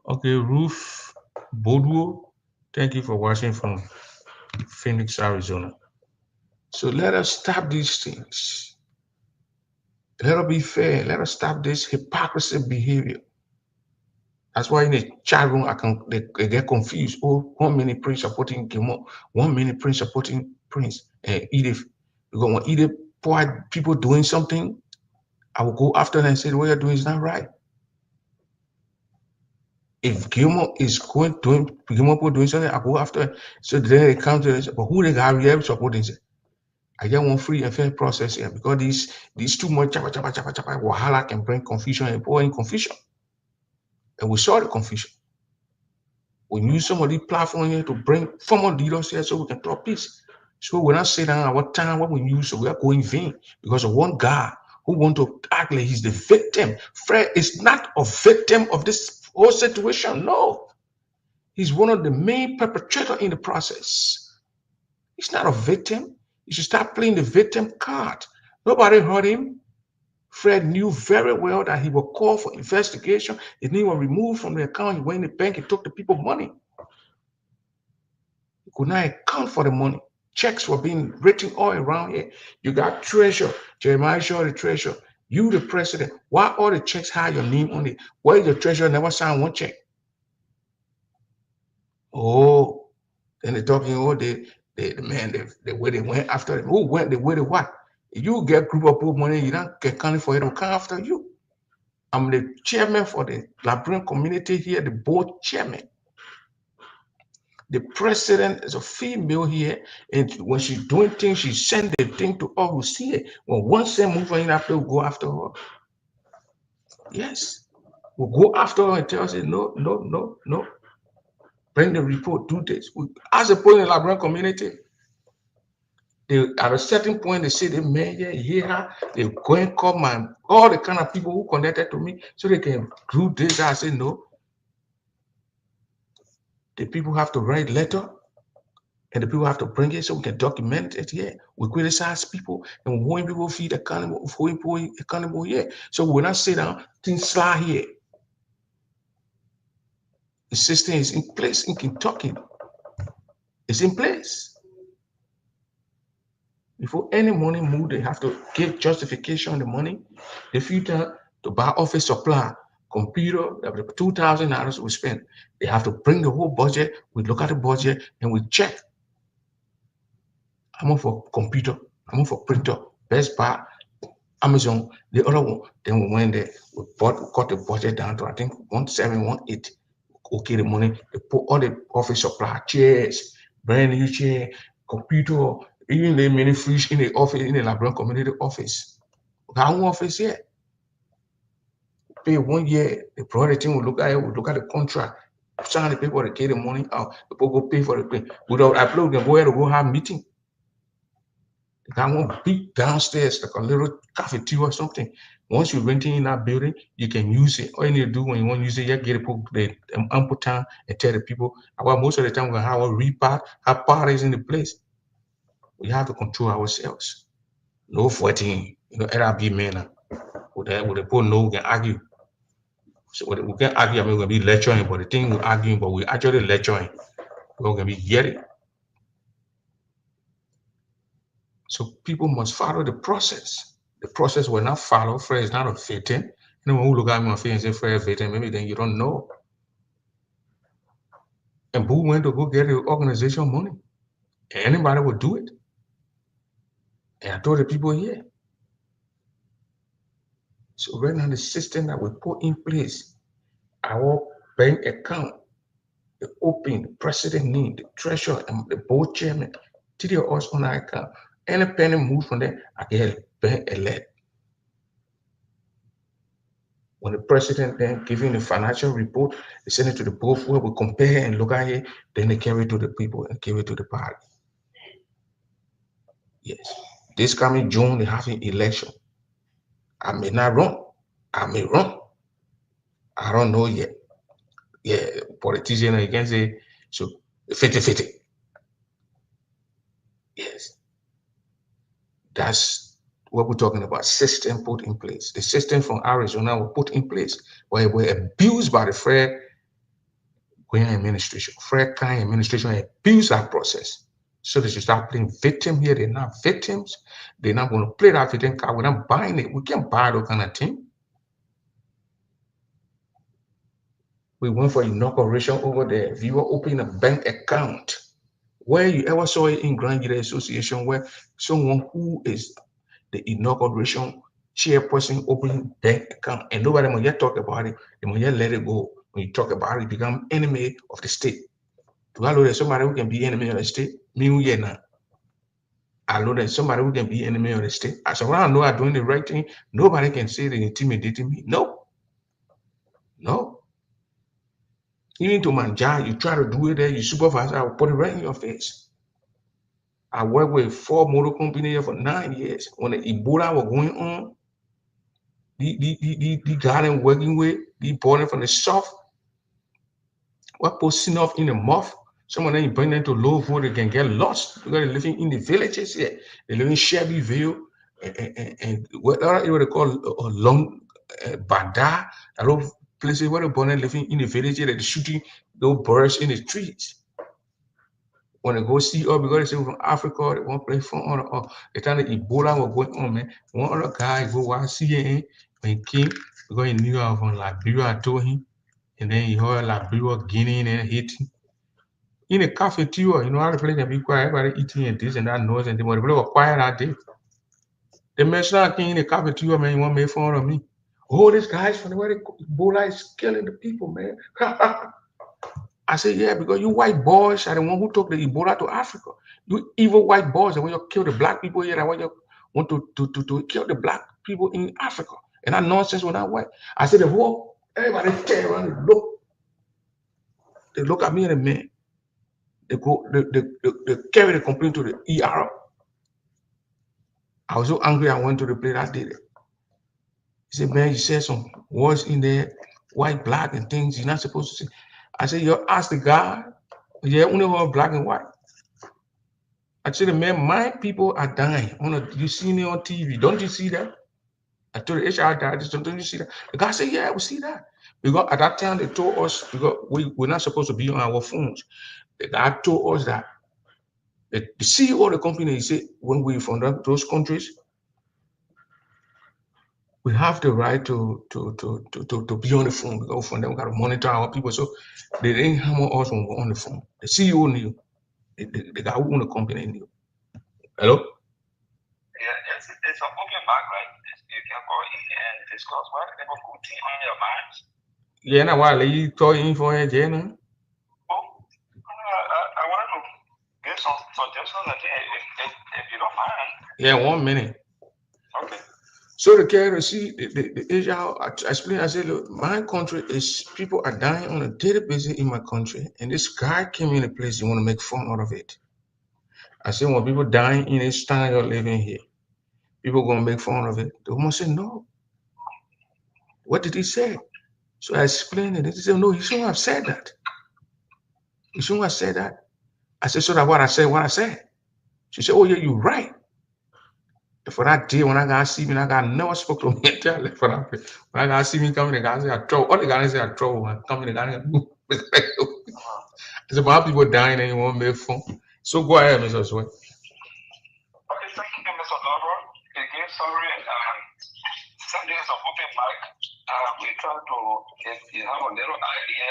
Okay, Ruth Bodwo, thank you for watching from Phoenix, Arizona. So let us stop these things. Let us be fair. Let us stop this hypocrisy behavior. That's why in the chat room, they get confused. Oh, 1 minute Prince supporting Gilmore, 1 minute Prince supporting Prince and Edith. Because when Edith point people doing something, I will go after them and say, what you're doing is not right. If Gilmore is doing something, I go after them. So then they come to us, but who they have supporting it? I just want free and fair process here because these too much chapa wahala can bring confusion and pour in confusion. And we saw the confusion. We use some of these platforms here to bring former leaders here so we can talk peace. So we're not saying that our time, what we use, so we are going vain because of one guy who want to act like he's the victim. Fred is not a victim of this whole situation. No. He's one of the main perpetrators in the process. He's not a victim. You should start playing the victim card. Nobody hurt him. Fred knew very well that he will call for investigation. His name was removed from the account. He went in the bank and took the people money. He could not account for the money. Checks were being written all around here. You got treasurer, Jeremiah Shaw, the treasurer. You, the president. Why all the checks have your name on it? Why the treasurer never signed one check? Oh, then they're talking all day. The man, the way they went after him. Who went the way they what? You get group of people money, you don't get counted for it to come after you. I'm the chairman for the Liberian community here, the board chairman. The president is a female here, and when she's doing things, she send the thing to all who see it. When one send move in after, we'll go after her. Yes. We'll go after her and tell her, no, no, no, no. Bring the report, do this. As a point in the Liberian community, at a certain point, they say the mayor, here, they go and come and all the kind of people who connected to me so they can do this. I say, no. The people have to write letter and the people have to bring it so we can document it here. We criticize people and we want people feed accountable here. So when I sit down, things slide here. The system is in place in Kentucky. It's in place. Before any money move, they have to give justification on the money. The future to buy office supply, computer, $2,000 we spend. They have to bring the whole budget. We look at the budget and we check. I'm on for computer, I'm on for printer, Best Buy, Amazon, the other one. Then we went there, we cut the budget down to I think 1718. Okay, the money, they put all the office supply, chairs, brand new chair, computer, even the mini fridge in the office, in the Liberian community office. We got one office here. Pay 1 year, the product team will look at it, we look at the contract, sign the paper, they get the money out, the people go pay for the thing. Without upload, they go ahead and go have meeting. They got one big downstairs, like a little cafeteria or something. Once you're renting in that building, you can use it. All you need to do when you want to use it, you get it, put the ample time and tell the people. Well, most of the time, we're going to have a repart, have parties in the place. We have to control ourselves. No fighting, LRB manner. With the poor no, we can argue. So we can argue, I mean, we're going to be lecturing, but the thing we're arguing, but we're actually lecturing. We're going to be yelling. So people must follow the process. The process will not follow. Fred is not a victim. Anyone who look at me on face and say Fred is a victim, maybe then you don't know. And who went to go get the organization money? Anybody would do it. And I told the people here. So right now the system that we put in place, our bank account, the open, the president need, the treasurer, and the board chairman, three of us on our account. Any penny move from there, I get bank alert. When the president then giving the financial report, they send it to the board where we compare and look at it, then they carry it to the people and give it to the party. Yes. This coming June, they have an election. I may not run. I may run. I don't know yet. Yeah, politician, you can say, so 50-50. Yes. That's what we're talking about, system put in place. The system from Arizona was put in place, where it were abused by the Fred Ggaa administration. Fred Ggaa administration abused that process. So they should start playing victim here. They're not victims. They're not going to play that victim card. We're not buying it. We can't buy that kind of thing. We went for inauguration over there. If you were opening a bank account, where you ever saw it in Grand Ggaa Association, where someone who is the inauguration chairperson opening bank account and nobody will yet talk about it, they will yet let it go. When you talk about it, become enemy of the state. Do I know that somebody who can be enemy of the state? Me, yeah, now. I know that somebody who can be enemy of the state. As long as I know I'm doing the right thing, nobody can say they're intimidating me. No. No. Even to my job, you try to do it there, you supervise, I will put it right in your face. I worked with 4 motor companies for 9 years. When the Ebola was going on, the garden working with, the border from the south, what posting off in the mouth, some of them bring them to Louisville, they can get lost because they're living in the villages here. They live in Shelbyville and whatever they call Long Bada, a lot of places where they're born and living in the villages, they're shooting those birds in the trees. When they go see us, because they say from Africa, they want to play phone or the time the Ebola was going on, man. One other guy go watch CNN when he came because he knew I was from Liberia, I told him, and then he heard Liberia, Guinea, and Haiti. in a cafeteria, you know how the place can be quiet, everybody eating and this and that noise and the place was quiet out there. The mercenary king in the cafeteria, man, you want to make fun of me. Oh, this guy's from where the Ebola is killing the people, man. I said, yeah, because you white boys are the one who took the Ebola to Africa. You evil white boys, and when you kill the black people here, and when you want to kill the black people in Africa. And that nonsense was not white. I said, the whole, everybody turn around and look. They look at me and the man. They go, they carry the complaint to the ER. I was so angry, I went to the place, I did it. He said, man, you said some words in there, white, black, and things you're not supposed to say. I said, you ask the guy, yeah, only one black and white. I said, man, my people are dying. You see me on TV. Don't you see that? I told the HR died. Don't you see that? The guy said, yeah, we see that. Because at that time, they told us, because we're not supposed to be on our phones. The guy told us that the CEO of the company, he said, when we from those countries, we have the right to be on the phone because from them we got to monitor our people. So they didn't hammer us when we're on the phone. The CEO knew. The guy who owned the company knew. Hello? Yeah, it's an open mic, right? You can go in and discuss whatever good thing on your mind. Yeah, now why you talking for here, Jenna? I wanted to give some suggestions if you don't mind. Yeah, 1 minute. Okay. So the carrier, see, the Asia, I explained, I said, look, my country is, people are dying on a daily basis in my country. And this guy came in a place, you want to make fun out of it. I said, when people dying in this town you're living here, people going to make fun of it. The woman said, no. What did he say? So I explained it. He said, no, you shouldn't have said that. You shouldn't have said that. I said, so that what I said. She said, oh, yeah, you're right. For that day, when I got see me, I got never spoke to me until for that. When I got see me coming, the guy say I trouble. All the guys say I trouble. Man, coming, the guy. It's about people dying and you want to make fun. So go ahead, Mr. Sweat. Okay, thank you, Mr. Dover. Again, sorry. Sunday is an open mic. We try to, if you have a little idea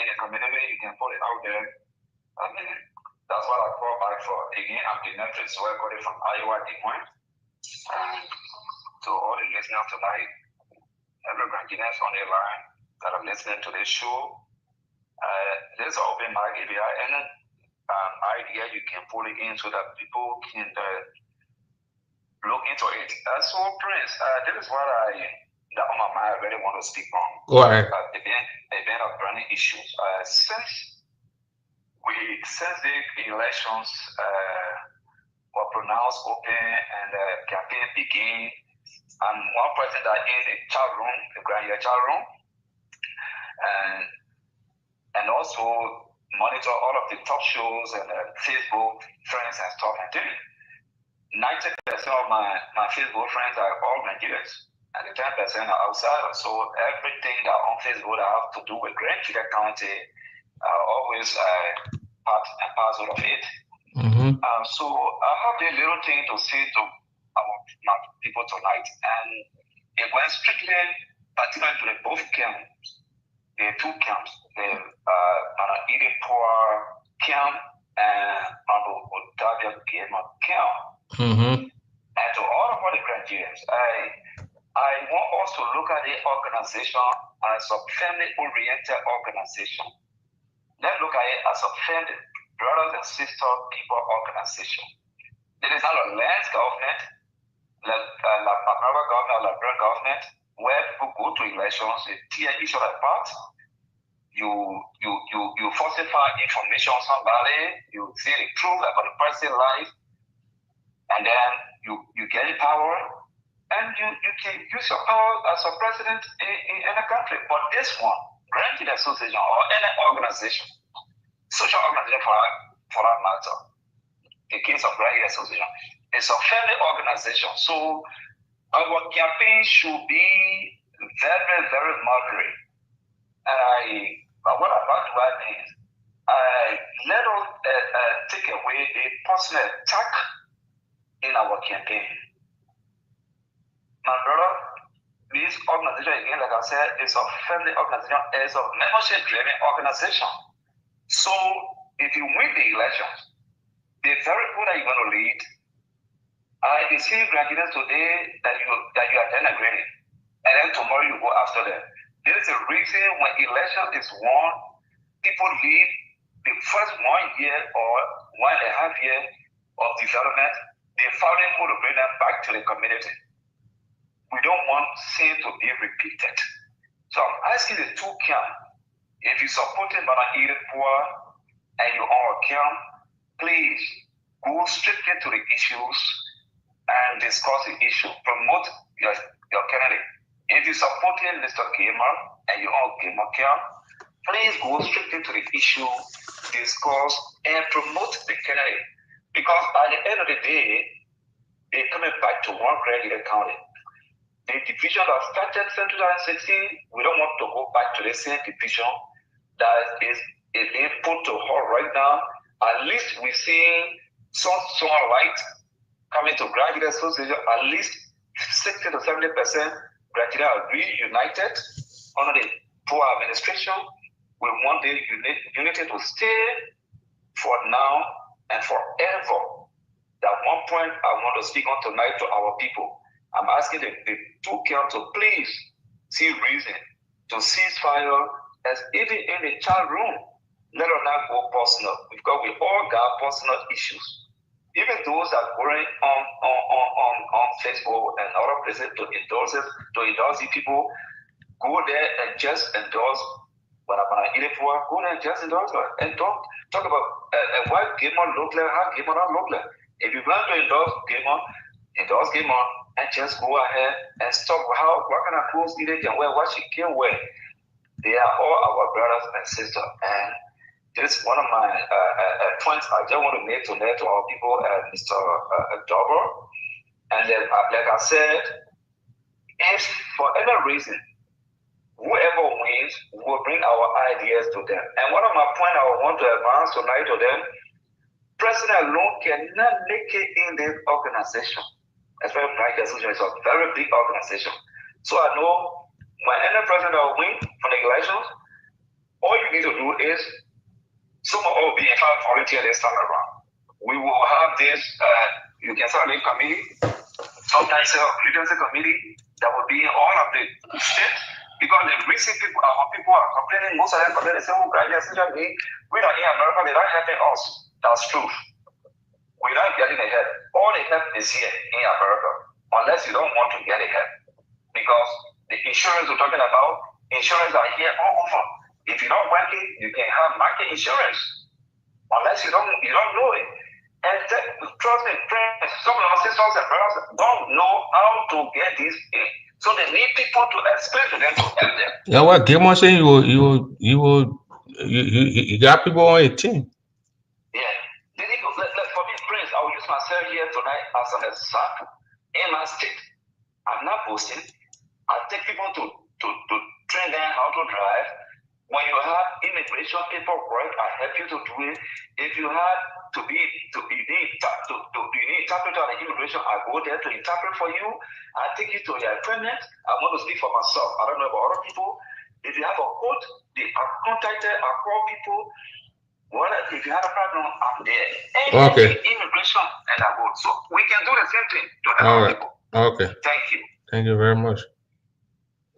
in the community, you can put it out there. I mean, that's what I call back for. Again, I'm the Netflix recording from Iowa, Des Moines. To all the listeners tonight, every Ghanaians on the line that are listening to this show, this is an open mic. If you have any idea, you can put it in so that people can look into it. So, Prince, this is what that on my mind I really want to speak on. Go ahead. Event of burning issues. Since the elections were pronounced open and the campaign began, I'm one person that in the chat room, the Grand chat room, and also monitor all of the talk shows and Facebook friends and stuff. And then 90% of my Facebook friends are all Nigerians, and the 10% are outside. So everything that on Facebook that have to do with Grand County always part and parcel of it. Mm-hmm. So I have a little thing to say to my people tonight, and it went strictly particularly to the both camps, the two camps, the Eden Poor camp and Otavia camp. Mm-hmm. And to all of the Nigerians, I want us to look at the organization as a family-oriented organization. Let's look at it as a family, brothers and sisters, people organization. It is not a land government, like another government, like Liberal government, where people go to elections, they tear each other apart. You falsify information on somebody, you say the truth about the person's life, and then you get in power, and you can use your power as a president in any country. But this one, granted association or any organization, social organization for that matter, in case of granted association, it's a family organization. So our campaign should be very, very moderate. But what about that means? Let us take away the personal attack in our campaign. My brother, this organization, again, like I said, is a family organization, is a membership-driven organization. So If you win the elections, the very people that you're going to lead, I see graduates today that you are denigrating, and then tomorrow you go after them. There is a reason when election is won, people leave the first 1 year or 1.5 year of development, they found it to bring them back to the community. We don't want sin to be repeated. So I'm asking the two camp, if you support him but not eat poor and you are a camp, please go strictly to the issues and discuss the issue. Promote your candidate. If you support him, Mr. Gamer, and you are Gamer camp, please go strictly to the issue, discuss, and promote the candidate. Because at the end of the day, they're coming back to one Graa County. The division that started since 2016, we don't want to go back to the same division that is being put to halt right now. At least we're seeing some light coming to Graa Association. At least 60 to 70% Graa are reunited under the poor administration. We want the unity to stay for now and forever. At one point, I want to speak on tonight to our people. I'm asking the two council, please see reason to cease fire, as even in the chat room, let us not go personal, because we all got personal issues. Even those that are going on Facebook and other places to endorse the people, go there and just endorse. When I'm going to go there and just endorse her. And don't talk about why Gamer look like, how Gamer not look like. If you plan to endorse Gamer, and just go ahead and stop what kind of clothes they can wear, what she can wear. They are all our brothers and sisters. And this is one of my points I just want to make tonight to our people, Mr. Dobber. And then, like I said, if for any reason, whoever wins will bring our ideas to them. And one of my points I want to advance tonight to them, President alone cannot make it in this organization. Especially Black Association is a very big organization. So I know when any president will win from the elections, all you need to do is someone will be in fact volunteer this time around. We will have this, you can start a committee, sometimes a leadership committee that will be in all of the states, because the recent people, our people are complaining, most of them complaining, say, oh, Black Association, we are in America, they're not helping us. That's true. We're not getting ahead. All the help is here in America, unless you don't want to get ahead. Because the insurance we're talking about, insurance are here all over. If you don't want it, you can have market insurance. Unless you don't know it. And trust me, friends, some of our sisters and brothers don't know how to get this in. So they need people to explain to them to help them. Yeah, well, Game on saying you got people on your team. Yeah. For me, Prince, I will use myself here tonight as an example. In my state, I'm not boasting. I take people to train them how to drive. When you have immigration paperwork, I help you to do it. If you have you need interpreter on the immigration, I go there to interpret for you. I take you to your appointment. I want to speak for myself. I don't know about other people. If you have a code, I contacted, I call people. Well, if you have a problem, I'm there. Okay. Immigration and I go. So we can do the same thing to All other right. people. Okay. Thank you. Thank you very much.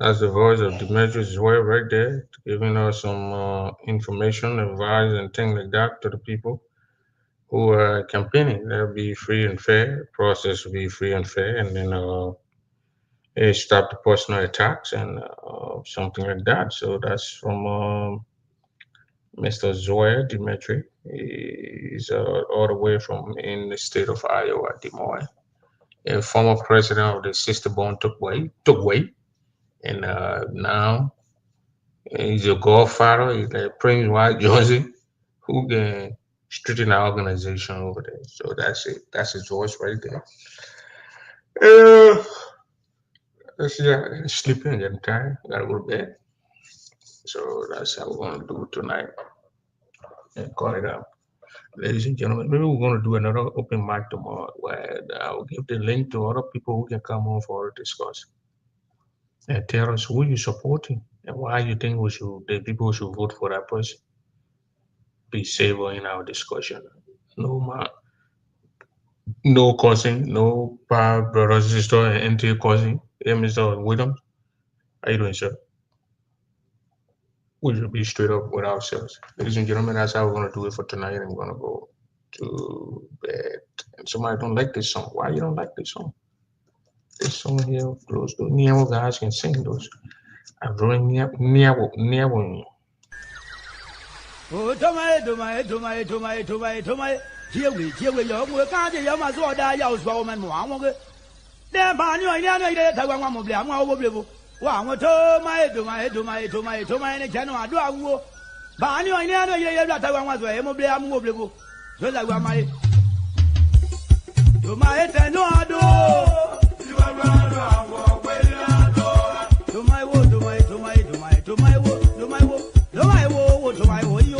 That's the voice of Demetrius Way right there, giving us some information, advice, and things like that to the people who are campaigning. That'll be free and fair. Process will be free and fair, and then stop the personal attacks and something like that. So that's from Mr. Zoya Dimitri. He's all the way from in the state of Iowa, Des Moines. A former president of the Sister Bone took way, and now he's a godfather. He's like Prince White Johnson, who can straighten our organization over there. So that's it. That's his voice right there. Let's see. I'm sleeping. I'm tired. Gotta go to bed. So that's how we're gonna do it tonight. And call it out. Ladies and gentlemen, maybe we're going to do another open mic tomorrow where I'll give the link to other people who can come on for a discussion and tell us who you're supporting and why you think the people should vote for that person. be safer in our discussion. No man, no cousin, no brother, sister, and auntie cousin. Hey, Mr. William, how you doing, sir? We should be straight up with ourselves. Ladies and gentlemen, that's how we're gonna do it for tonight. I'm gonna go to bed. And somebody don't like this song. Why you don't like this song? This song here, those Neo guys can sing those. I'm drawing near. Oh, to my. Here we young, we can't hear my sword. I use woman. Then, Barney, I know that I want to blame our people. Wow, to my general. Do I go? Barney, I know that I want to blame our people. So that was my. To my head, no, I do. You are to my wood, to my wood, to my wood, to my wood, to my wood, you.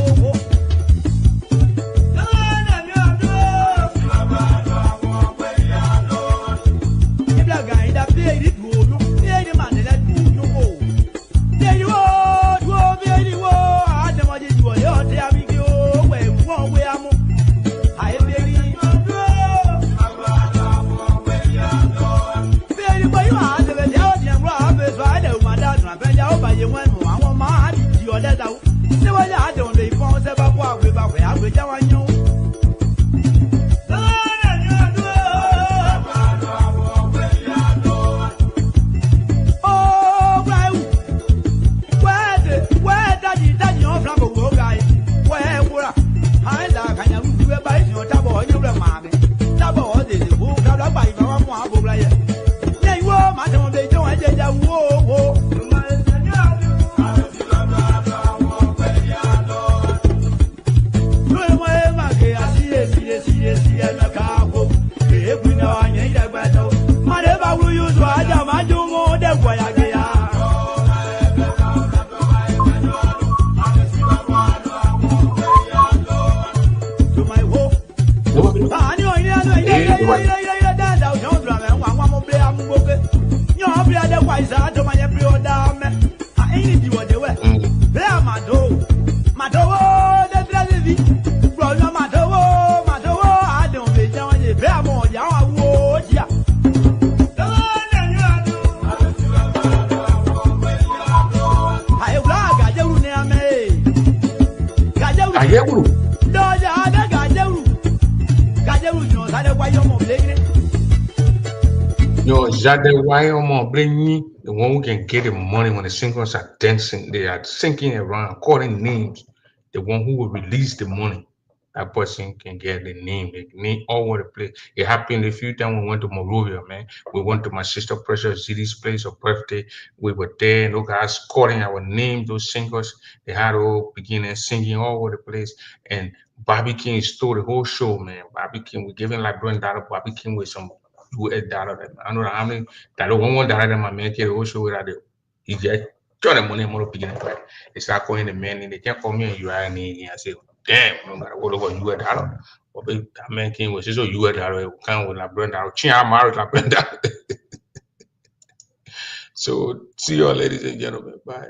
The one who can get the money when the singers are dancing, they are singing around, calling names. The one who will release the money, that person can get the name. They name all over the place. It happened a few times. We went to Morovia, man. We went to my sister Precious Zidi's place of birthday. We were there, and those guys calling our name. Those singers, they had all beginning singing all over the place. And Bobby King stole the whole show, man. Bobby King, we giving like $20. Bobby King with some US dollar. I don't know how many that $1 that my man can also with that. He just turn the money more beginning. Right? They start calling the man, and they can't call me and you are and I say, damn, no matter what over US dollar. But that man came with so US dollar, kind with like $20. Chia married like $20. So see you all, ladies and gentlemen. Bye.